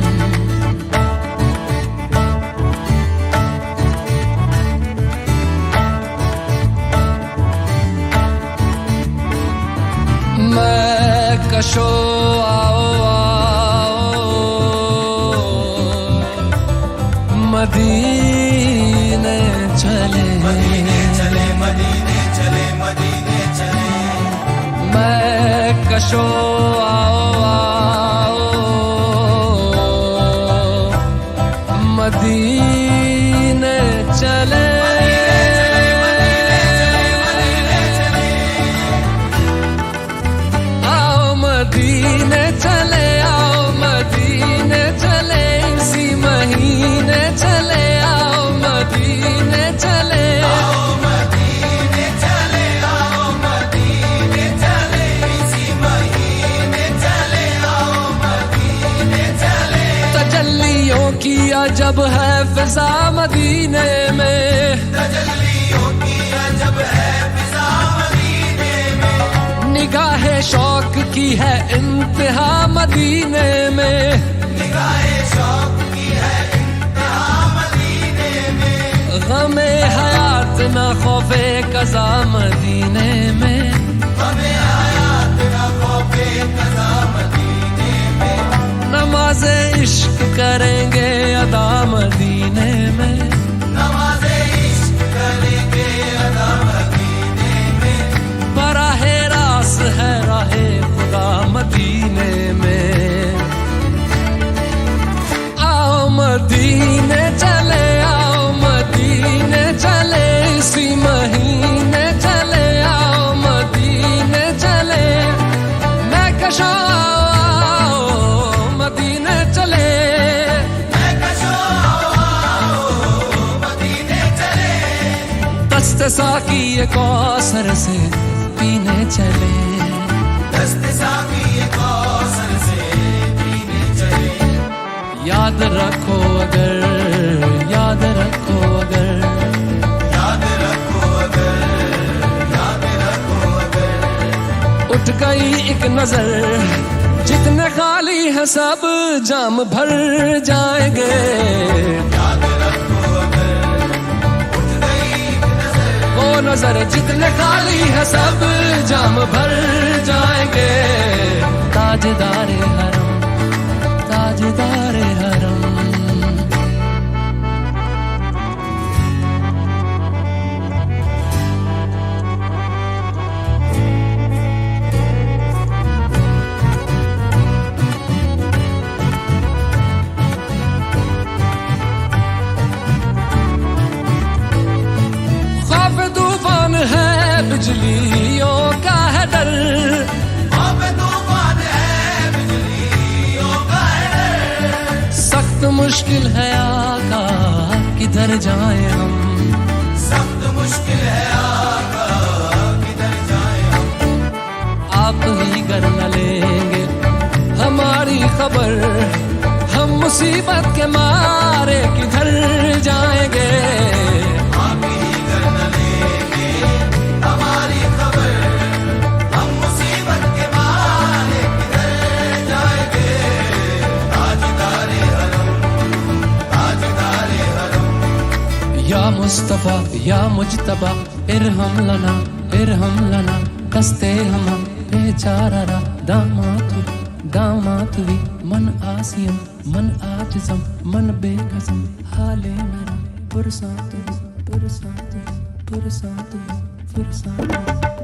मैं कशो आओ आओ मदीने चले मदीने चले मदीने चले मदीने चले मैं कशो आओ आओ मदीने चले मदीने चले आओ मदीने चले इसी महीने चले आओ मदीने चले आओ मदीने चले आओ मदीने चले इसी महीने चले आओ मदीने चले तजल्लियों की अजब है फिजा मदीने में तजल्लियों की अजब है फिजा मदीने में निगाहे शौक की है इंतहा मदीने में निगाहे शौक की है इंतहा मदीने में गमे हयात न खौफे कज़ा मदीने में गमे हयात न खौफे कज़ा मदीने में नमाज़े इश्क करेंगे अदा मदीने में नमाज़े इश्क करेंगे अदा मदीने में बराहे रास है राहे खुदा मदीने में आओ मदीने चले आओ मदीने चले इसी महीने चले आओ मदीने चले मैं कशो आओ मदीने चले मैं कशो आओ मदीने चले दस्ते साकी कौसर से पीने चले दस्ते साकी कौसर से पीने चले याद रखो अगर याद रखो अगर याद रखो अगर याद रखो अगर उठ गई एक नजर जितने खाली है सब जाम भर जाएंगे याद रखो अगर उठ गई एक नजर वो नजर जितने खाली है सब जाम भर जाएंगे ताजदारे हरम ताजदारे हरम खौफ तूफान है बिजलियों का है डर खौफ तूफान है बिजलियों का है डर सख्त मुश्किल है आका किधर जाए हम सख्त मुश्किल है आका किधर जाए हम आप ही कर न लेंगे हमारी खबर हम मुसीबत के मारे किधर जाएंगे आप ही कर न लेंगे हमारी खबर हम मुसीबत के मारे किधर जाएंगे ताजदारे हरम या मुस्तफा या मुजतबा इरहम लना कस्ते हम बेचारा दामात भी मन आसियम मन आजिज़म मन बेकसम हाले मेरा पुरसात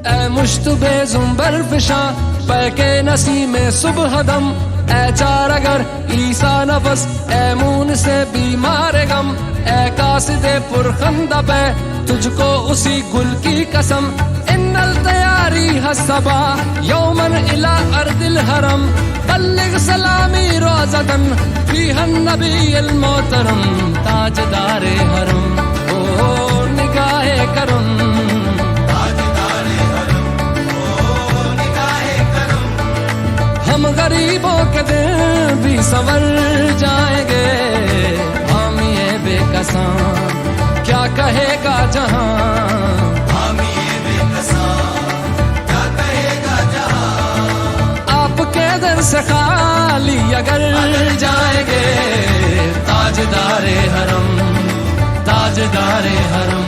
ऐ मुश्तबे ज़ुंबर फिशा पैके नसीमे सुबह दम ऐ चार अगर ईसा नफस ऐ मून से बीमार गम ऐ कासिदे पुरखंदा पे तुझको उसी गुल की कसम इन्नल तैयारी हसबा यौमन इला अर्दिल हरम बल्लिग सलामी रोज़तन फीहन नबील मोहतरम ताजदारे हरम ओ निगाहे करम हम गरीबों के दिल भी संवर जाएंगे हामिए बेकसां क्या कहेगा जहां हामिए बेकसां क्या कहेगा जहां आपके दर से खाली अगर जाएंगे ताजदारे हरम ताजदारे हरम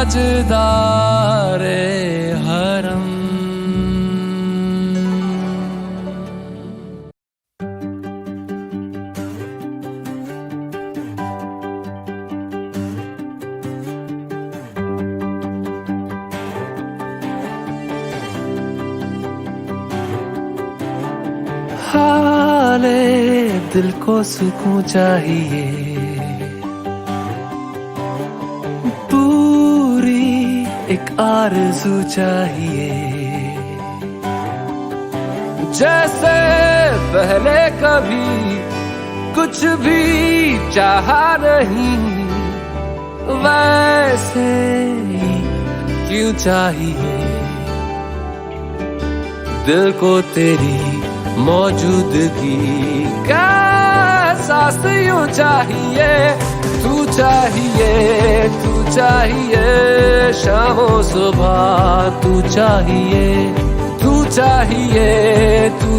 ताजदारे हरम। हाले दिल को सुकून चाहिए पूरी एक आरज़ू चाहिए जैसे पहले कभी कुछ भी चाहा नहीं वैसे ही क्यों चाहिए दिल को तेरी मौजूदगी का एहसास यूं चाहिए तू चाहिए शामों सुबह तू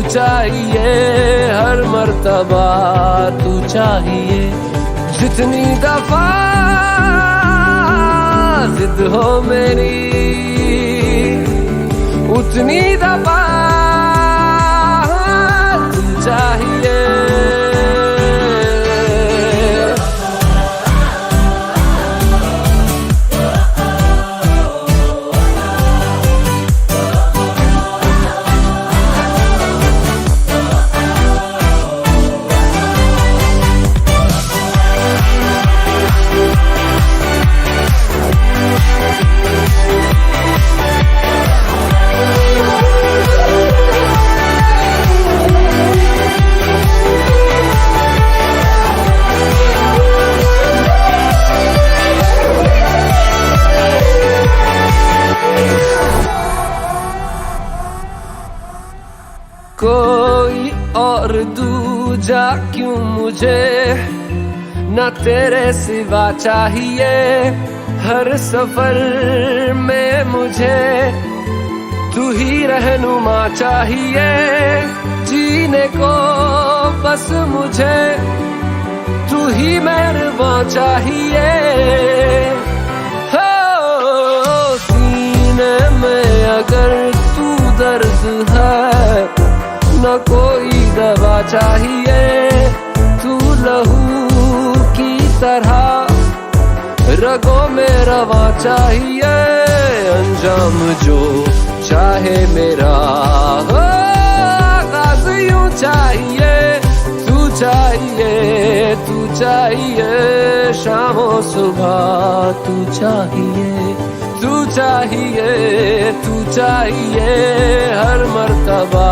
चाहिए हर मर्तबा तू चाहिए जितनी दफा जिद हो मेरी उतनी दफा चाहिए कोई और दूजा क्यों मुझे न तेरे सिवा चाहिए हर सफर में मुझे तू ही रहनुमा चाहिए जीने को बस मुझे तू ही मेहरबान चाहिए हो सीने में अगर तू दर्द है न कोई दवा चाहिए तू लहू की तरह रगों में रवा चाहिए अंजाम जो चाहे मेरा हो आगाज़ यूं चाहिए तू चाहिए शामों सुबह तू चाहिए हर मर्तबा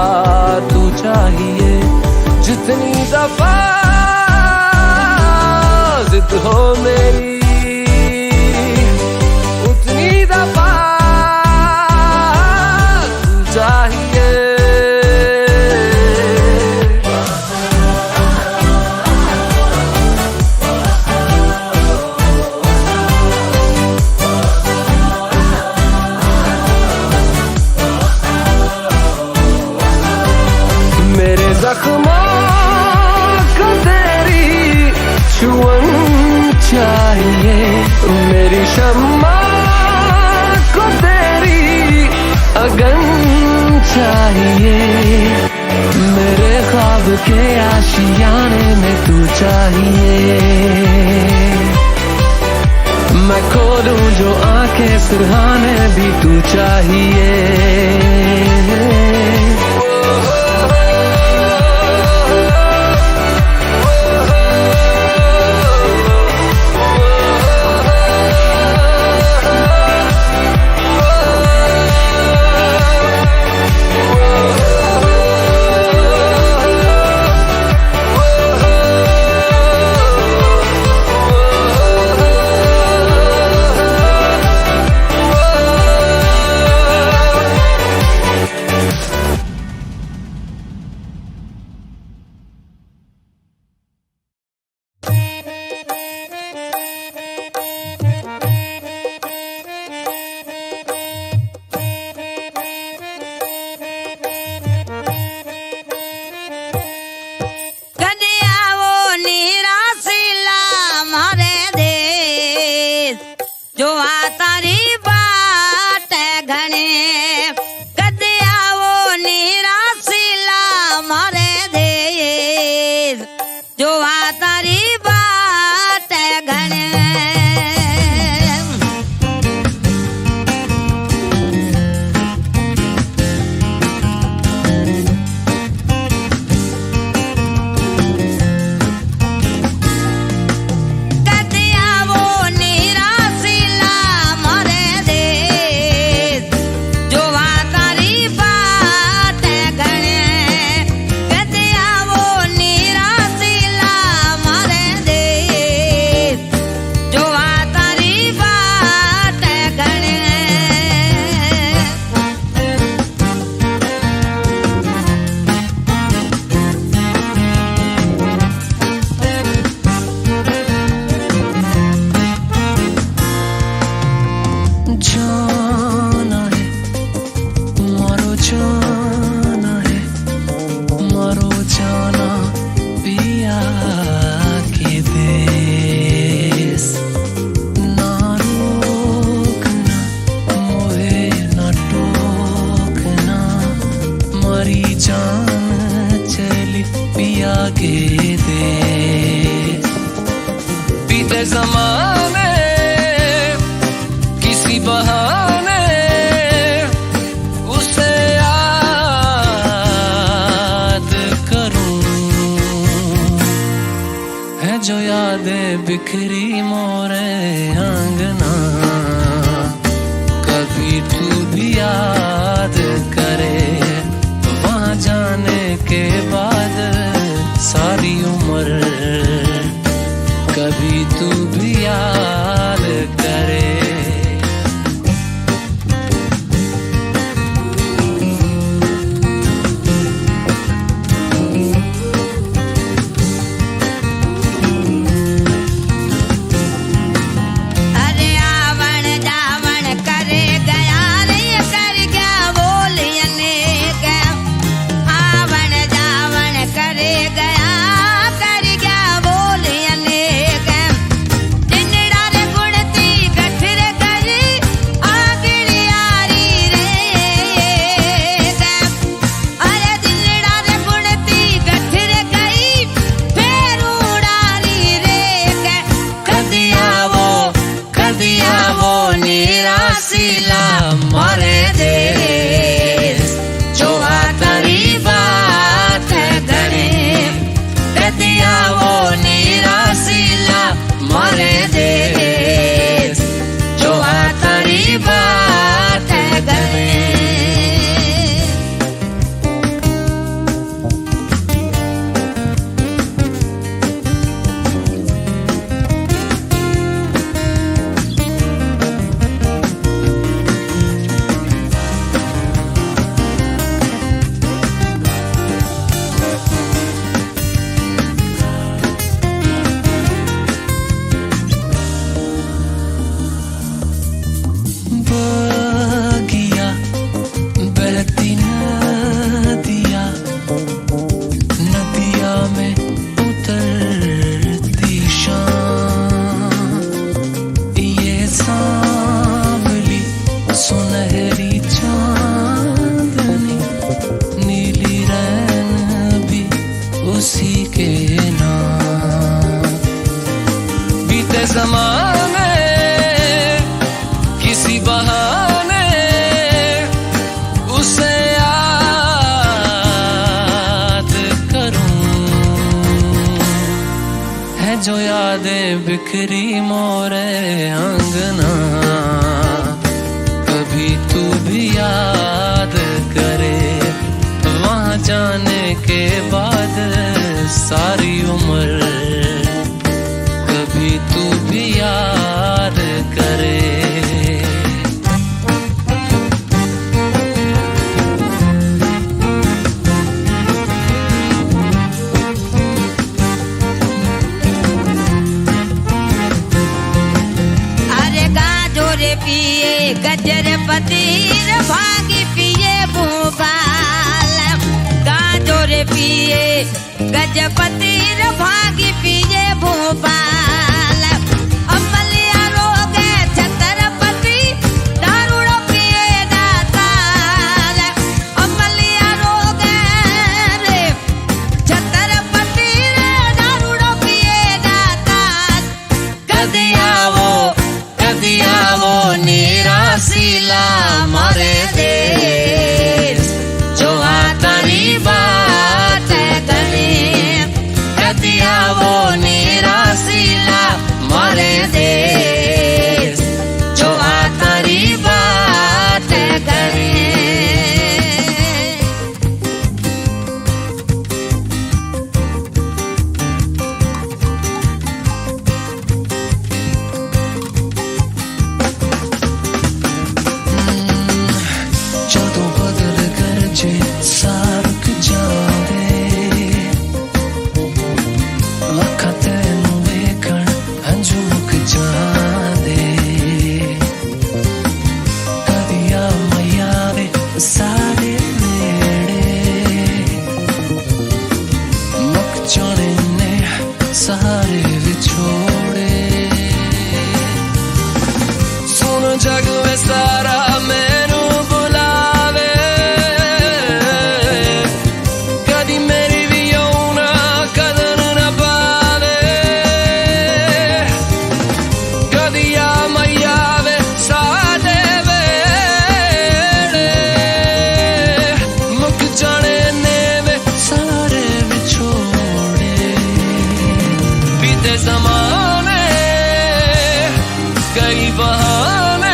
तू चाहिए जितनी दफा जिद हो मेरी उतनी दफा तू चाहिए जख्मों का तेरी छुअन चाहिए, मेरी शम्मा को तेरी अगन चाहिए, मेरे ख्वाब के आशियाने में तू चाहिए। मैं खोलूं जो आंखें सिरहाने भी तू चाहिए। बीते ज़माने किसी बहाने उसे याद करूं, है जो यादें बिखरी मोरे आंगना, कभी तू भी याद करे वहाँ जाने के बाद सारी उम्र, कभी तू भी याद करे। कर गया यादें बिखरी मोरे अंगना, कभी तू भी याद करे वहाँ जाने के बाद सारी उम्र, कभी तू भी याद करे। पिए गजर पतीर भागी पिए भूपाल, गाजर पिए गज पतीर भागी पिए भूपाल, अमलिया रोगे छत्रपति दारूड़ो पिए दाताल, अमलिया रोगे रे छत्रपति दारूड़ो पिए दाताल। कदिया वो निराशीला मारे देश जो तारी बात करे, कदिया वो निराशीला मारे देश जो तारी बात करे। जग में सारा मैनू बुलावे, कदी मेरी भी यौना कदर न पावे, कदी आ मैया वे सादे वेड़े, मुक जाने ने वे सारे विछोड़े, बीते ज़माने कई बहाने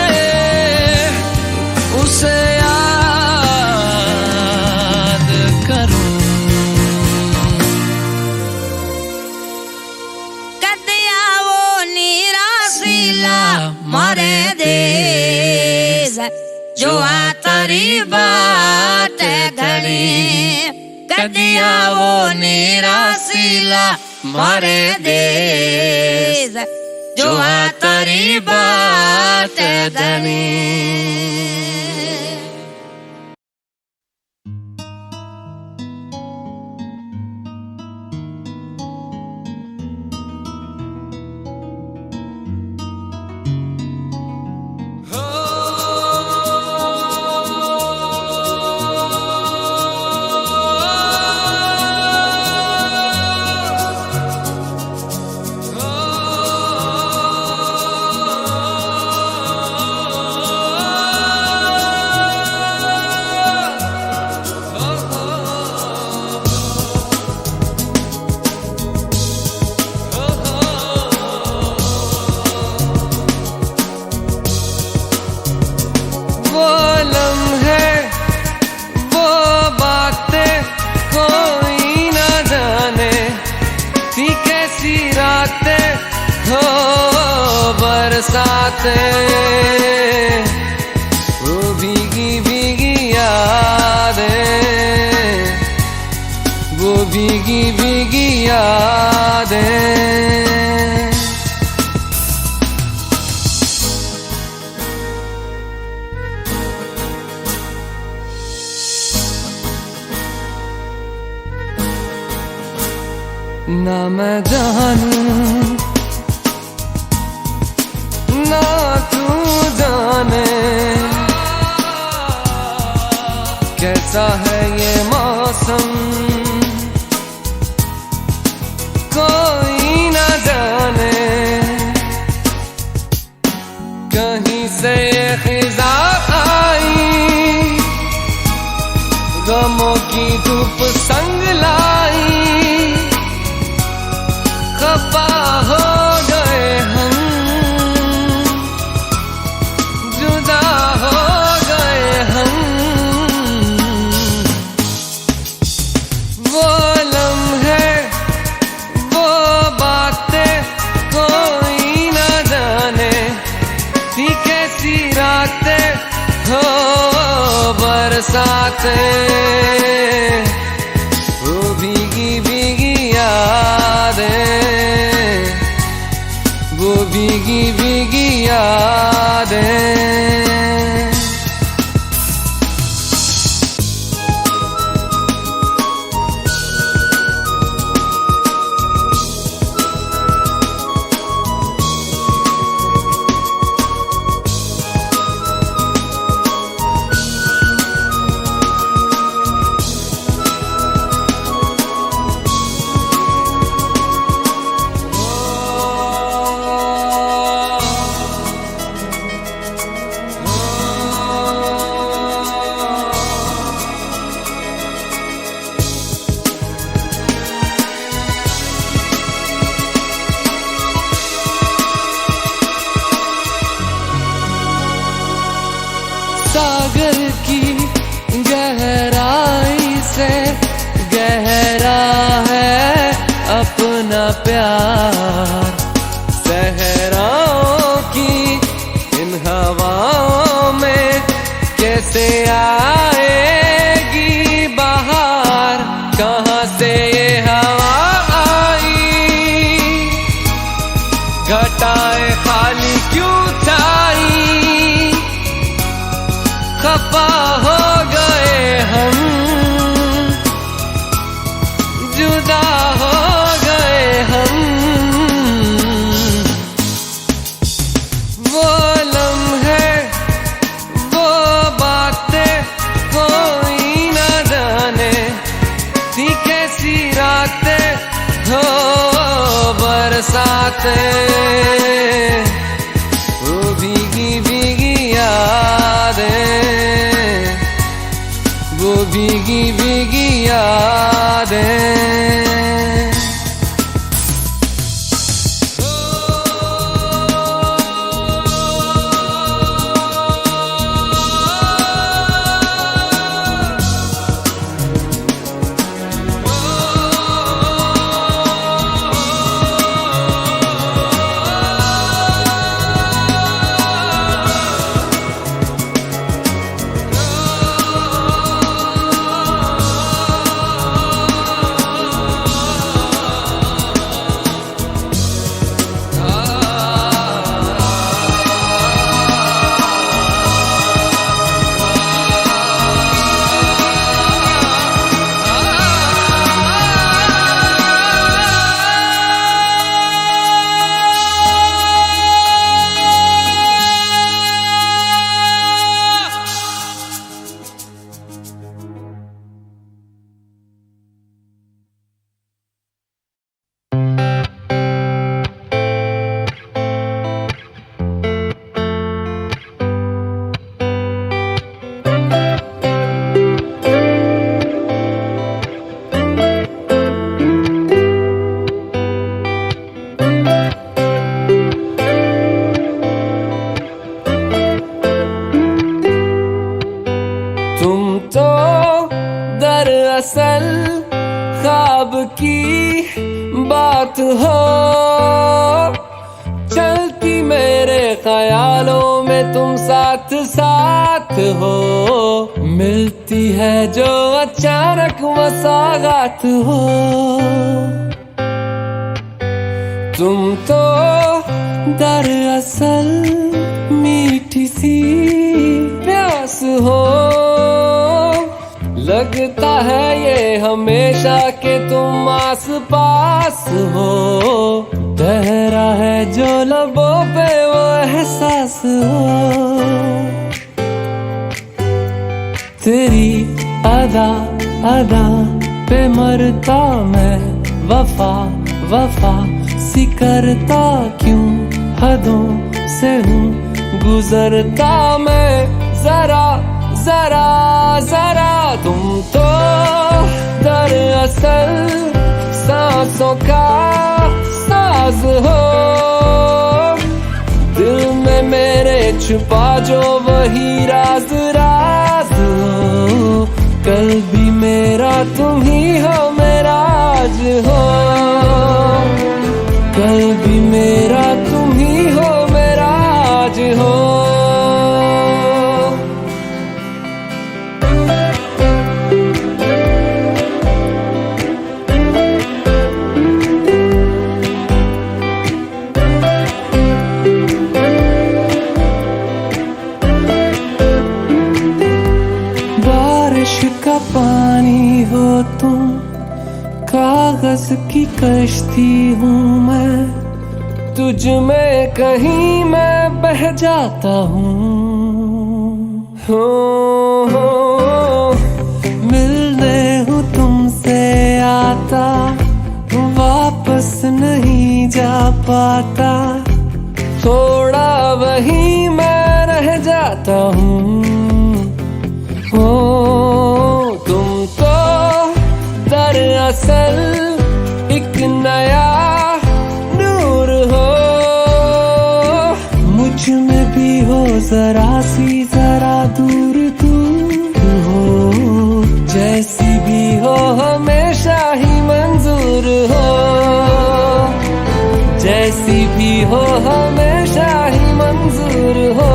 उसे याद करूं। कदिया वो निराशीला मारे देश जो तारी बात घड़ी, कदिया वो निराशीला मारे देश जो तारी बात धनी। बरसाते वो भीगी भीगी यादें, वो भीगी भीगी यादें। ना मैं जानूं ना तू जाने कैसा है ये मौसम, कोई ना जाने कहीं से ये खिज़ा आई, गमों की धूप संग लाई, खफा हो बातें, वो भीगी भीगी यादें, वो भीगी भीगी यादें। सागर की गहराई से गहरा है अपना प्यार, सहराओं की इन हवाओं में कैसे आएगी बहार, कहाँ से ये हवा आई, घटाएं खाली क्यों छाई, खफा हो गए हम, जुदा हो गए हम, वो लम्हे वो बातें कोई न जाने, थी कैसी रातें हो बरसातें, वो भीगी भीगी यादें, वो भीगी भीगी यादें। दरअसल ख्वाब की बात हो, चलती मेरे ख्यालों में तुम साथ साथ हो, मिलती है जो अचानक मसागात हो, तुम तो दरअसल मीठी सी प्यास हो, लगता है ये हमेशा के तुम आस पास हो, ठहरा है जो लबों पे वो एहसास हो, तेरी अदा अदा पे मरता मैं, वफा वफा सी करता क्यों, हदों से हूँ गुजरता मैं, जरा जरा जरा तुम तो दरअसल सांसों का साज हो, दिल में मेरे छुपा जो वही राज राज हो, कल भी मेरा तुम ही हो मेरा आज हो, कल भी मेरा तुम ही हो मेरा आज हो। कागज की कश्ती हूँ मैं, तुझ में कहीं मैं बह जाता हूँ। हो मिलने हूँ तुमसे आता, वापस नहीं जा पाता, थोड़ा वहीं मैं रह जाता हूँ। हो तुम तो दरअसल एक नया नूर हो, मुझ में भी हो जरा सी जरा दूर दूर हो, जैसी भी हो हमेशा ही मंजूर हो, जैसी भी हो हमेशा ही मंजूर हो।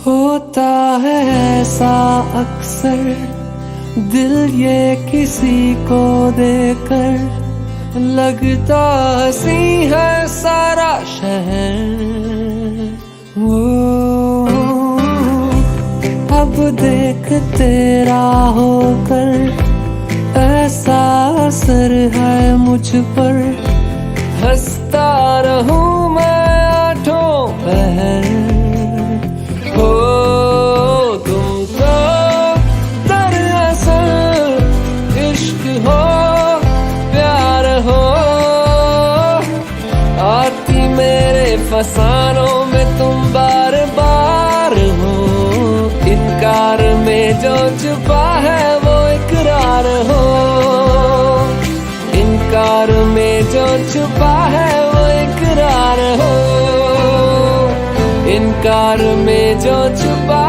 होता है ऐसा अक्सर दिल ये किसी को देकर, लगता हंसी है सारा शहर। वो अब देख तेरा होकर ऐसा असर है मुझ पर, हंसता रहूं मैं आठों पहर। हो तुम तो दरअसल इश्क हो प्यार हो, आती मेरे फसानों में तुम बार बार हो, इनकार में जो छुपा है वो इकरार हो, इनकार में जो छुपा है वो इकरार हो, इनकार में जो छुपा